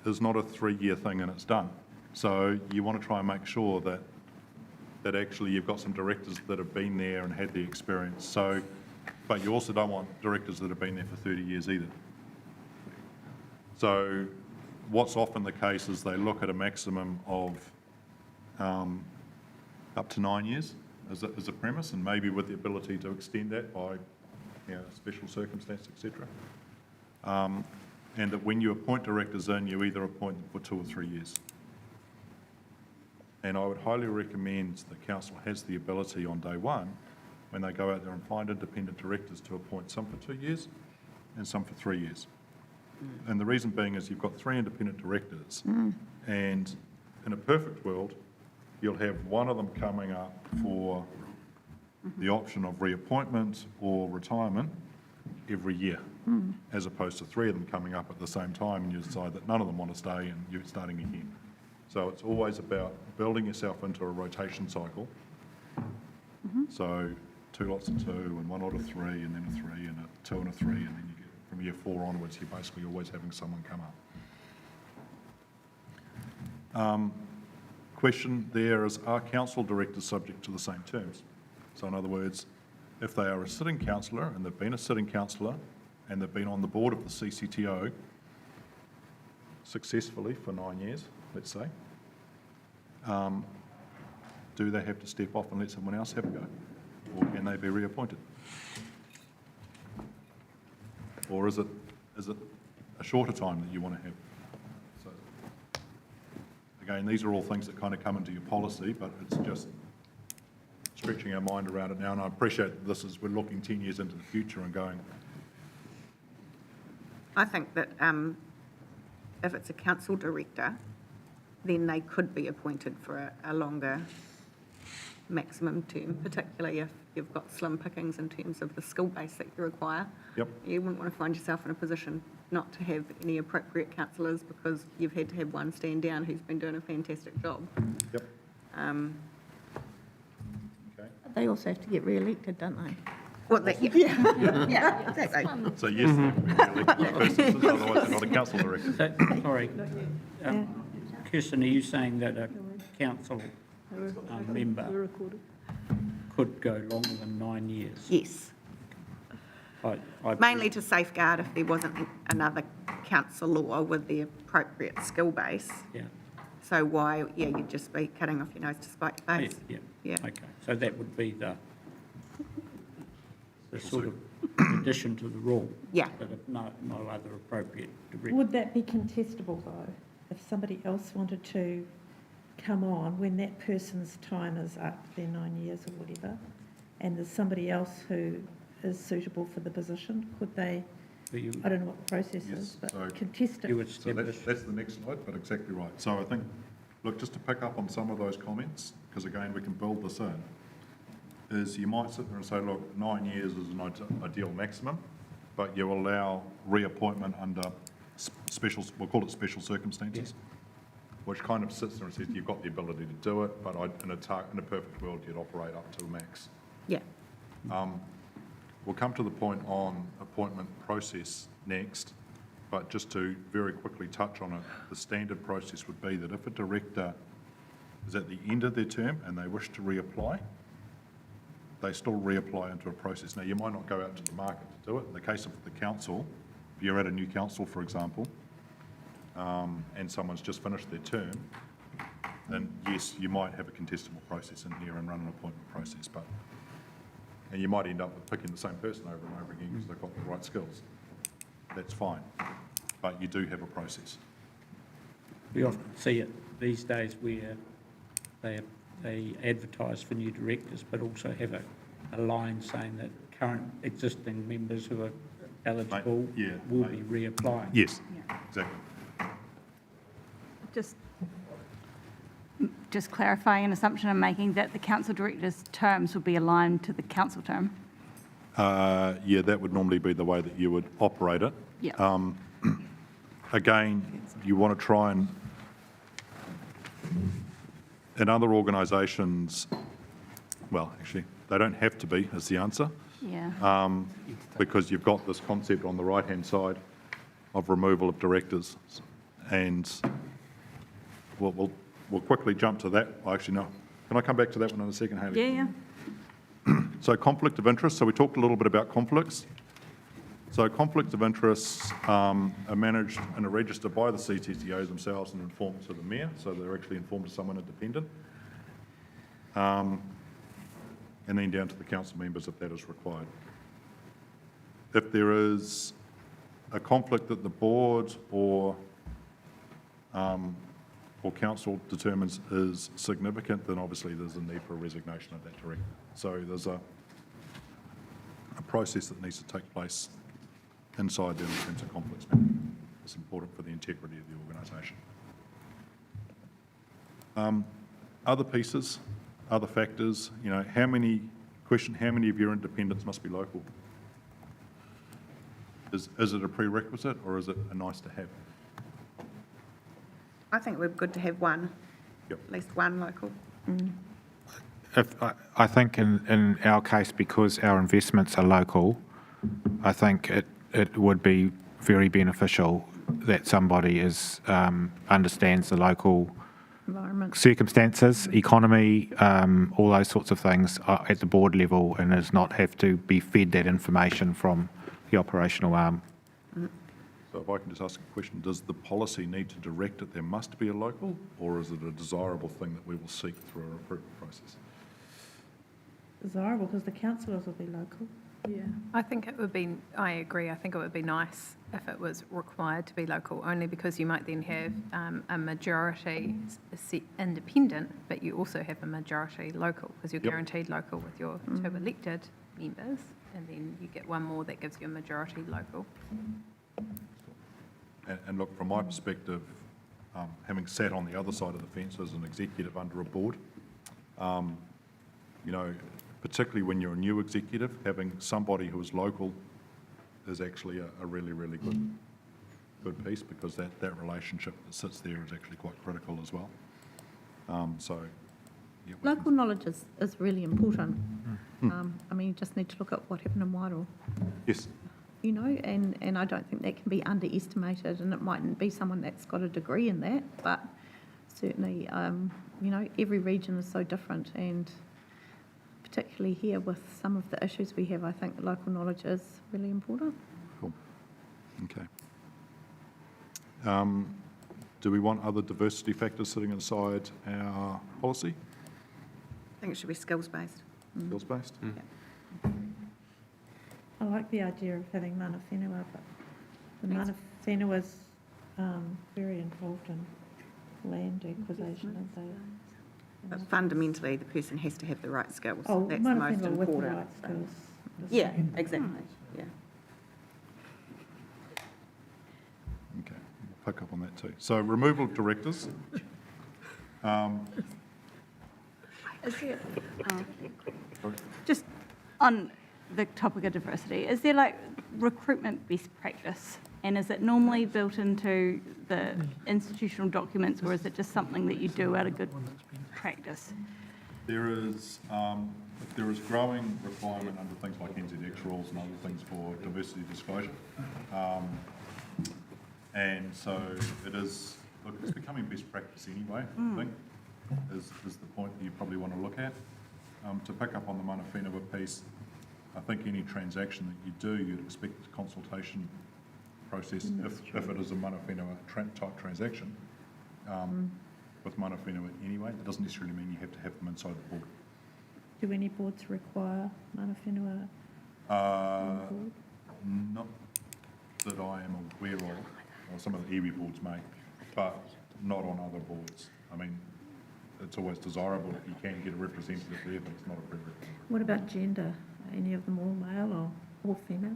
[SPEAKER 2] is not a 3-year thing and it's done. So you want to try and make sure that actually you've got some directors that have been there and had the experience. So, but you also don't want directors that have been there for 30 years either. So what's often the case is they look at a maximum of up to 9 years as a premise, and maybe with the ability to extend that by, you know, special circumstance, etc. And that when you appoint directors in, you either appoint them for 2 or 3 years. And I would highly recommend the council has the ability on day one, when they go out there and find independent directors, to appoint some for 2 years and some for 3 years. And the reason being is you've got 3 independent directors, and in a perfect world, you'll have one of them coming up for the option of reappointment or retirement every year, as opposed to 3 of them coming up at the same time, and you decide that none of them want to stay and you're starting again. So it's always about building yourself into a rotation cycle. So 2 lots of 2 and 1 lot of 3 and then a 3 and a 2 and a 3, and then you get from year 4 onwards, you're basically always having someone come up. Question there is, are council directors subject to the same terms? So in other words, if they are a sitting councillor and they've been a sitting councillor and they've been on the board of the CCTO successfully for 9 years, let's say, do they have to step off and let someone else have a go? Or can they be reappointed? Or is it a shorter time that you want to have? So, again, these are all things that kind of come into your policy, but it's just stretching our mind around it now. And I appreciate that this is, we're looking 10 years into the future and going.
[SPEAKER 9] I think that if it's a council director, then they could be appointed for a longer maximum term, particularly if you've got slim pickings in terms of the skill base that you require.
[SPEAKER 2] Yep.
[SPEAKER 9] You wouldn't want to find yourself in a position not to have any appropriate councillors because you've had to have one stand down who's been doing a fantastic job.
[SPEAKER 2] Yep. Okay.
[SPEAKER 7] They also have to get re-elected, don't they?
[SPEAKER 9] Well, yeah, exactly.
[SPEAKER 2] So yes, otherwise they're not a council director.
[SPEAKER 4] So, sorry, Kirsten, are you saying that a council member could go longer than 9 years?
[SPEAKER 9] Yes. Mainly to safeguard if there wasn't another councillor with the appropriate skill base.
[SPEAKER 4] Yeah.
[SPEAKER 9] So why, you'd just be cutting off your nose to spite your face.
[SPEAKER 4] Yeah. Okay, so that would be the sort of addition to the rule.
[SPEAKER 9] Yeah.
[SPEAKER 4] But if no other appropriate director.
[SPEAKER 3] Would that be contestable though, if somebody else wanted to come on when that person's time is up, their 9 years or whatever, and there's somebody else who is suitable for the position? Could they
[SPEAKER 4] So you,
[SPEAKER 3] I don't know what the process
[SPEAKER 2] Yes,
[SPEAKER 3] is, but
[SPEAKER 2] so-
[SPEAKER 3] contest
[SPEAKER 4] you
[SPEAKER 3] it.
[SPEAKER 4] would
[SPEAKER 2] So
[SPEAKER 4] establish,
[SPEAKER 2] that's the next slide, but exactly right. So I think, look, just to pick up on some of those comments, because again, we can build this in, is you might sit there and say, look, 9 years is an ideal maximum, but you allow reappointment under special, we'll call it special circumstances, which kind of sits there and says you've got the ability to do it, but in a perfect world, you'd operate up to a max.
[SPEAKER 9] Yeah.
[SPEAKER 2] We'll come to the point on appointment process next, but just to very quickly touch on it, the standard process would be that if a director is at the end of their term and they wish to reapply, they still reapply into a process. Now, you might not go out to the market to do it. In the case of the council, if you're at a new council, for example, and someone's just finished their term, then yes, you might have a contestable process in here and run an appointment process, but and you might end up with picking the same person over and over again because they've got the right skills. That's fine, but you do have a process.
[SPEAKER 4] we often see it these days where they advertise for new directors, but also have a line saying that current existing members who are eligible will be reapplying.
[SPEAKER 2] Yes, exactly.
[SPEAKER 10] Just clarifying an assumption I'm making that the council director's terms would be aligned to the council term.
[SPEAKER 2] Yeah, that would normally be the way that you would operate it.
[SPEAKER 10] Yeah.
[SPEAKER 2] Again, you want to try and, in other organisations, well, actually, they don't have to be, is the answer,
[SPEAKER 10] Yeah.
[SPEAKER 2] because you've got this concept on the right-hand side of removal of directors. And we'll quickly jump to that. Actually, no. Can I come back to that one in a second, Hayley?
[SPEAKER 10] Yeah.
[SPEAKER 2] So conflict of interest. So we talked a little bit about conflicts. So conflicts of interests are managed in a register by the CCTOs themselves and informed to the mayor. So they're actually informed to someone independent. And then down to the council members if that is required. If there is a conflict that the board or council determines is significant, then obviously there's a need for a resignation of that director. So there's a process that needs to take place inside there in terms of conflicts management. It's important for the integrity of the organisation. Other pieces, other factors, you know, how many of your independents must be local? Is it a prerequisite or is it a nice to have?
[SPEAKER 9] I think we're good to have one,
[SPEAKER 2] Yep.
[SPEAKER 9] at least one local.
[SPEAKER 1] I think in our case, because our investments are local, I think it would be very beneficial that somebody understands the local
[SPEAKER 7] Environment.
[SPEAKER 1] circumstances, economy, all those sorts of things at the board level, and does not have to be fed that information from the operational arm.
[SPEAKER 2] So if I can just ask a question, does the policy need to direct that there must be a local, or is it a desirable thing that we will seek through a recruitment process?
[SPEAKER 3] Desirable, because the councillors will be local.
[SPEAKER 8] Yeah, I think it would be, I agree, I think it would be nice if it was required to be local, only because you might then have a majority independent, but you also have a majority local, because you're
[SPEAKER 2] Yep.
[SPEAKER 8] guaranteed local with your two elected members, and then you get one more that gives you a majority local.
[SPEAKER 2] And look, from my perspective, having sat on the other side of the fence as an executive under a board, you know, particularly when you're a new executive, having somebody who is local is actually a really, really good piece, because that relationship that sits there is actually quite critical as well. So, yeah,
[SPEAKER 7] Local knowledge is really important. I mean, you just need to look at what happened in Wairoa,
[SPEAKER 2] yes,
[SPEAKER 7] you know, and I don't think that can be underestimated, and it mightn't be someone that's got a degree in that, but certainly, you know, every region is so different, and particularly here with some of the issues we have, I think local knowledge is really important.
[SPEAKER 2] cool. Okay. Do we want other diversity factors sitting inside our policy?
[SPEAKER 9] I think it should be skills-based.
[SPEAKER 2] Skills-based?
[SPEAKER 3] I like the idea of having mana whenua, but the mana whenua is very involved in land acquisition, aren't they?
[SPEAKER 9] But fundamentally, the person has to have the right skills.
[SPEAKER 3] Oh,
[SPEAKER 9] That's the
[SPEAKER 3] mana
[SPEAKER 9] most
[SPEAKER 3] whenua with the
[SPEAKER 9] important.
[SPEAKER 3] right skills.
[SPEAKER 9] Yeah, exactly, yeah.
[SPEAKER 2] pick up on that too. So removal of directors.
[SPEAKER 10] Is there, just on the topic of diversity, is there like recruitment best practice? And is it normally built into the institutional documents, or is it just something that you do out of good practice?
[SPEAKER 2] There is growing requirement under things like NZX rules and other things for diversity disclosure. And so it is, look, it's becoming best practice anyway, I think, is the point that you probably want to look at. To pick up on the mana whenua piece, I think any transaction that you do, you'd expect a consultation process if it is a mana whenua type transaction with mana whenua anyway. That doesn't necessarily mean you have to have them inside the board.
[SPEAKER 3] Do any boards require mana whenua?
[SPEAKER 2] Not that I am aware of, or some of the iwi boards may, but not on other boards. I mean, it's always desirable if you can get a representative there, but it's not a prerequisite.
[SPEAKER 3] What about gender? Are any of them all male or female?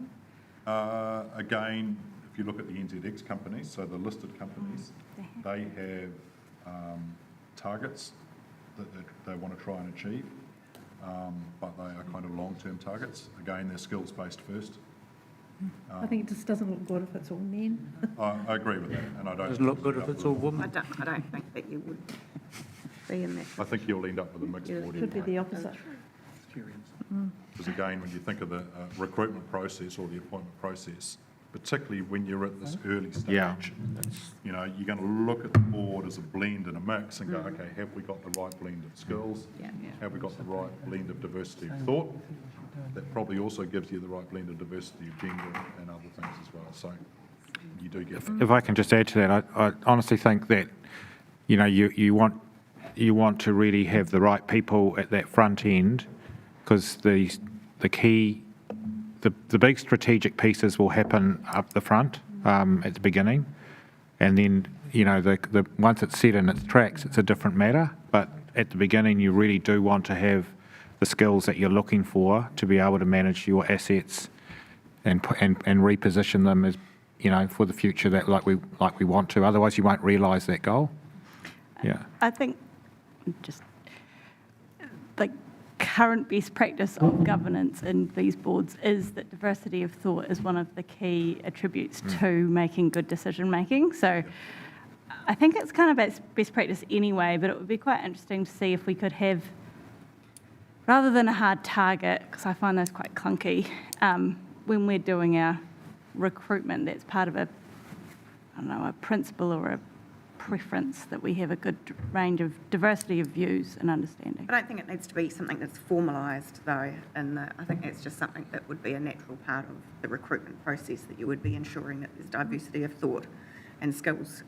[SPEAKER 2] Again, if you look at the NZX companies, so the listed companies, they have targets that they want to try and achieve, but they are kind of long-term targets. Again, they're skills-based first.
[SPEAKER 3] I think it just doesn't look good if it's all men.
[SPEAKER 2] I agree with that, and I don't...
[SPEAKER 4] Doesn't look good if it's all women.
[SPEAKER 9] I don't think that you would be in that.
[SPEAKER 2] I think you'll end up with a mixed board
[SPEAKER 3] Could be
[SPEAKER 2] anyway.
[SPEAKER 3] the opposite.
[SPEAKER 2] Because again, when you think of the recruitment process or the appointment process, particularly when you're at this early stage,
[SPEAKER 1] Yeah.
[SPEAKER 2] you know, you're going to look at the board as a blend and a mix and go, okay, have we got the right blend of skills?
[SPEAKER 9] Yeah.
[SPEAKER 2] Have we got the right blend of diversity of thought? That probably also gives you the right blend of diversity of gender and other things as well. So you do get that.
[SPEAKER 1] If I can just add to that, I honestly think that, you know, you want to really have the right people at that front end, because the big strategic pieces will happen up the front at the beginning, and then, you know, the once it's set in its tracks, it's a different matter. But at the beginning, you really do want to have the skills that you're looking for to be able to manage your assets and reposition them as, you know, for the future that like we want to. Otherwise, you won't realise that goal. Yeah.
[SPEAKER 10] I think just the current best practice of governance in these boards is that diversity of thought is one of the key attributes to making good decision making. So I think it's kind of best practice anyway, but it would be quite interesting to see if we could have, rather than a hard target, because I find those quite clunky, when we're doing our recruitment, that's part of a principle or a preference that we have a good range of diversity of views and understanding.
[SPEAKER 9] I don't think it needs to be something that's formalised though, and I think it's just something that would be a natural part of the recruitment process, that you would be ensuring that there's diversity of thought and skills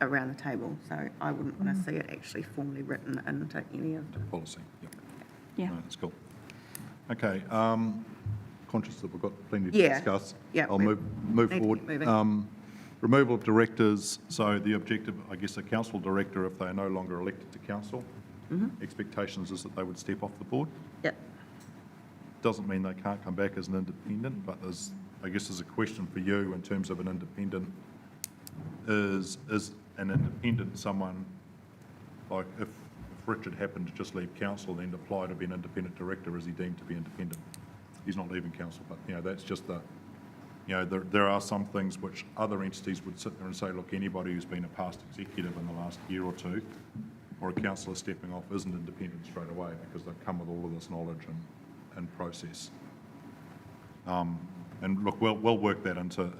[SPEAKER 9] around the table. So I wouldn't want to see it actually formally written into any of the
[SPEAKER 2] Policy, yep.
[SPEAKER 10] Yeah.
[SPEAKER 2] No, that's cool. Okay, conscious that we've got plenty to
[SPEAKER 9] Yeah.
[SPEAKER 2] discuss.
[SPEAKER 9] Yeah,
[SPEAKER 2] I'll
[SPEAKER 9] we
[SPEAKER 2] move
[SPEAKER 9] need to keep
[SPEAKER 2] forward.
[SPEAKER 9] moving.
[SPEAKER 2] Removal of directors, so the objective, I guess, a council director, if they are no longer elected to council, expectations is that they would step off the board.
[SPEAKER 9] Yep.
[SPEAKER 2] Doesn't mean they can't come back as an independent, but there's a question for you in terms of an independent. Is an independent someone, like if Richard happened to just leave council and then apply to be an independent director, is he deemed to be independent? He's not leaving council, but, you know, that's just the, you know, there are some things which other entities would sit there and say, look, anybody who's been a past executive in the last year or two, or a councillor stepping off, isn't independent straight away because they've come with all of this knowledge and process. And look, we'll work that into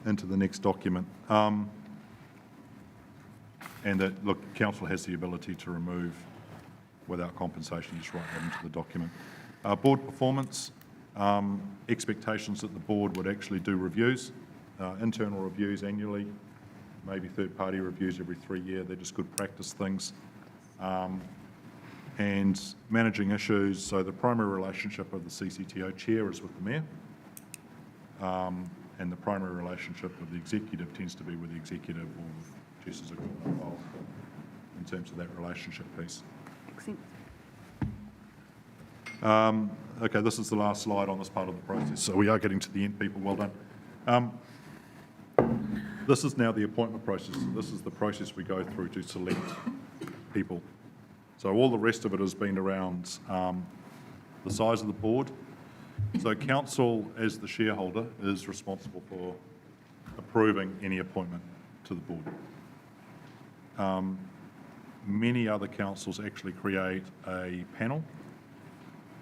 [SPEAKER 2] the next document. And that, look, council has the ability to remove without compensation, just write that into the document. Board performance. Expectations that the board would actually do reviews, internal reviews annually, maybe third-party reviews every 3 years. They're just good practice things. And managing issues, so the primary relationship of the CCTO chair is with the mayor, and the primary relationship of the executive tends to be with the executive or with Jess as a good involved in terms of that relationship piece.
[SPEAKER 9] Excellent.
[SPEAKER 2] Okay, this is the last slide on this part of the process, so we are getting to the end, people. Well done. This is now the appointment process. This is the process we go through to select people. So all the rest of it has been around the size of the board. So council, as the shareholder, is responsible for approving any appointment to the board. Many other councils actually create a panel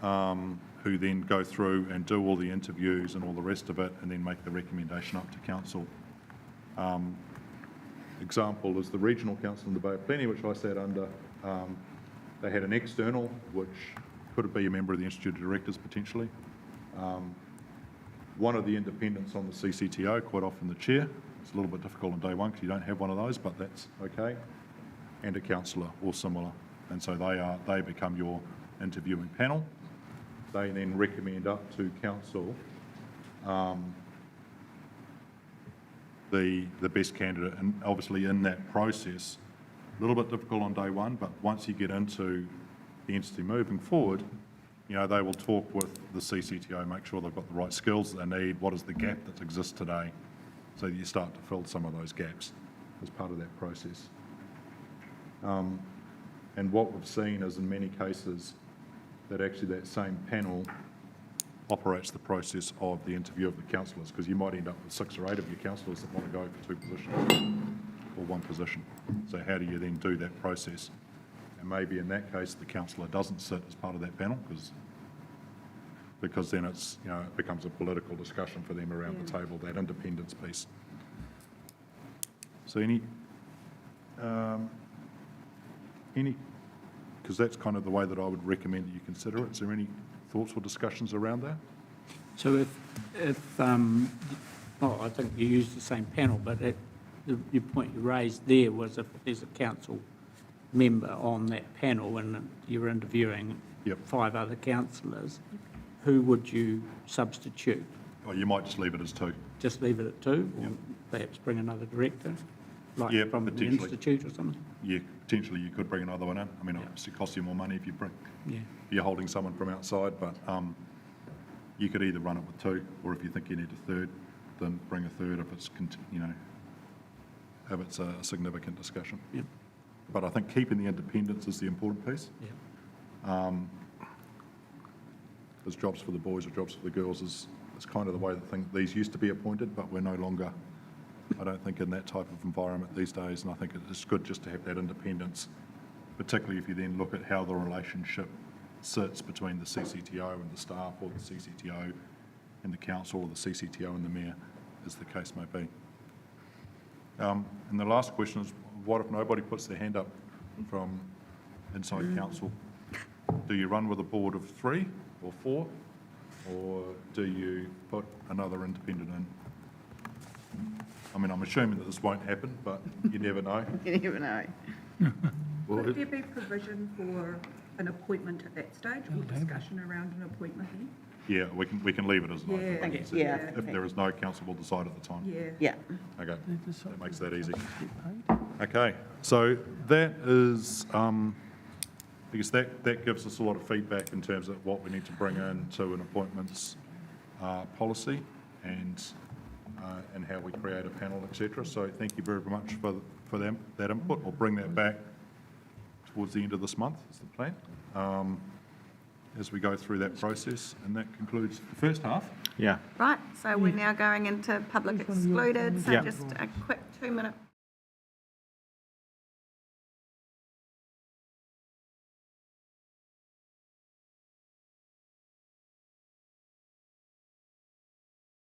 [SPEAKER 2] who then go through and do all the interviews and all the rest of it, and then make the recommendation up to council. Example is the Regional Council in the Bay of Plenty, which I sat under. They had an external, which could be a member of the Institute of Directors potentially. One of the independents on the CCTO, quite often the chair. It's a little bit difficult on day one because you don't have one of those, but that's okay. And a councillor or similar. And so they become your interviewing panel. They then recommend up to council the best candidate. And obviously in that process, a little bit difficult on day one, but once you get into the entity moving forward, you know, they will talk with the CCTO, make sure they've got the right skills that they need, what is the gap that exists today, so that you start to fill some of those gaps as part of that process. And what we've seen is in many cases that actually that same panel operates the process of the interview of the councillors, because you might end up with 6 or 8 of your councillors that want to go for 2 positions or 1 position. So how do you then do that process? And maybe in that case, the councillor doesn't sit as part of that panel because then it's, you know, it becomes a political discussion for them around the table, that independence piece. So because that's kind of the way that I would recommend that you consider it. Is there any thoughts or discussions around that?
[SPEAKER 4] So I think you used the same panel, but the point you raised there was if there's a council member on that panel and you're interviewing 5 other councillors, who would you substitute?
[SPEAKER 2] Oh, you might just leave it as 2.
[SPEAKER 4] Just leave it at 2, or perhaps bring another director, like from the institute or something?
[SPEAKER 2] Yeah, potentially you could bring another one in. I mean, obviously it costs you more money if you you're holding someone from outside, but you could either run it with 2, or if you think you need a 3rd, then bring a 3rd if it's, if it's a significant discussion.
[SPEAKER 4] Yep.
[SPEAKER 2] But I think keeping the independence is the important piece. There's jobs for the boys or jobs for the girls is kind of the way that these used to be appointed, but we're no longer, I don't think, in that type of environment these days, and I think it's good just to have that independence, particularly if you then look at how the relationship sits between the CCTO and the staff, or the CCTO and the council, or the CCTO and the mayor, as the case may be. And the last question is, what if nobody puts their hand up from inside council? Do you run with a board of 3 or 4, or do you put another independent in? I mean, I'm assuming that this won't happen, but you never know.
[SPEAKER 9] You never know.
[SPEAKER 5] Would there be provision for an appointment at that stage, or discussion around an appointment then?
[SPEAKER 2] Yeah, we can leave it as no.
[SPEAKER 5] Yeah.
[SPEAKER 2] If there is no, council will decide at the time.
[SPEAKER 9] Yeah.
[SPEAKER 2] Okay, that makes that easy. Okay, so that is, I guess that gives us a lot of feedback in terms of what we need to bring in to an appointments policy and how we create a panel, etc. So thank you very much for that input. We'll bring that back towards the end of this month, is the plan, as we go through that process. And that concludes the first half.
[SPEAKER 1] Yeah.
[SPEAKER 9] Right, so we're now going into public excluded, so
[SPEAKER 1] Yeah.
[SPEAKER 9] just a quick 2-minute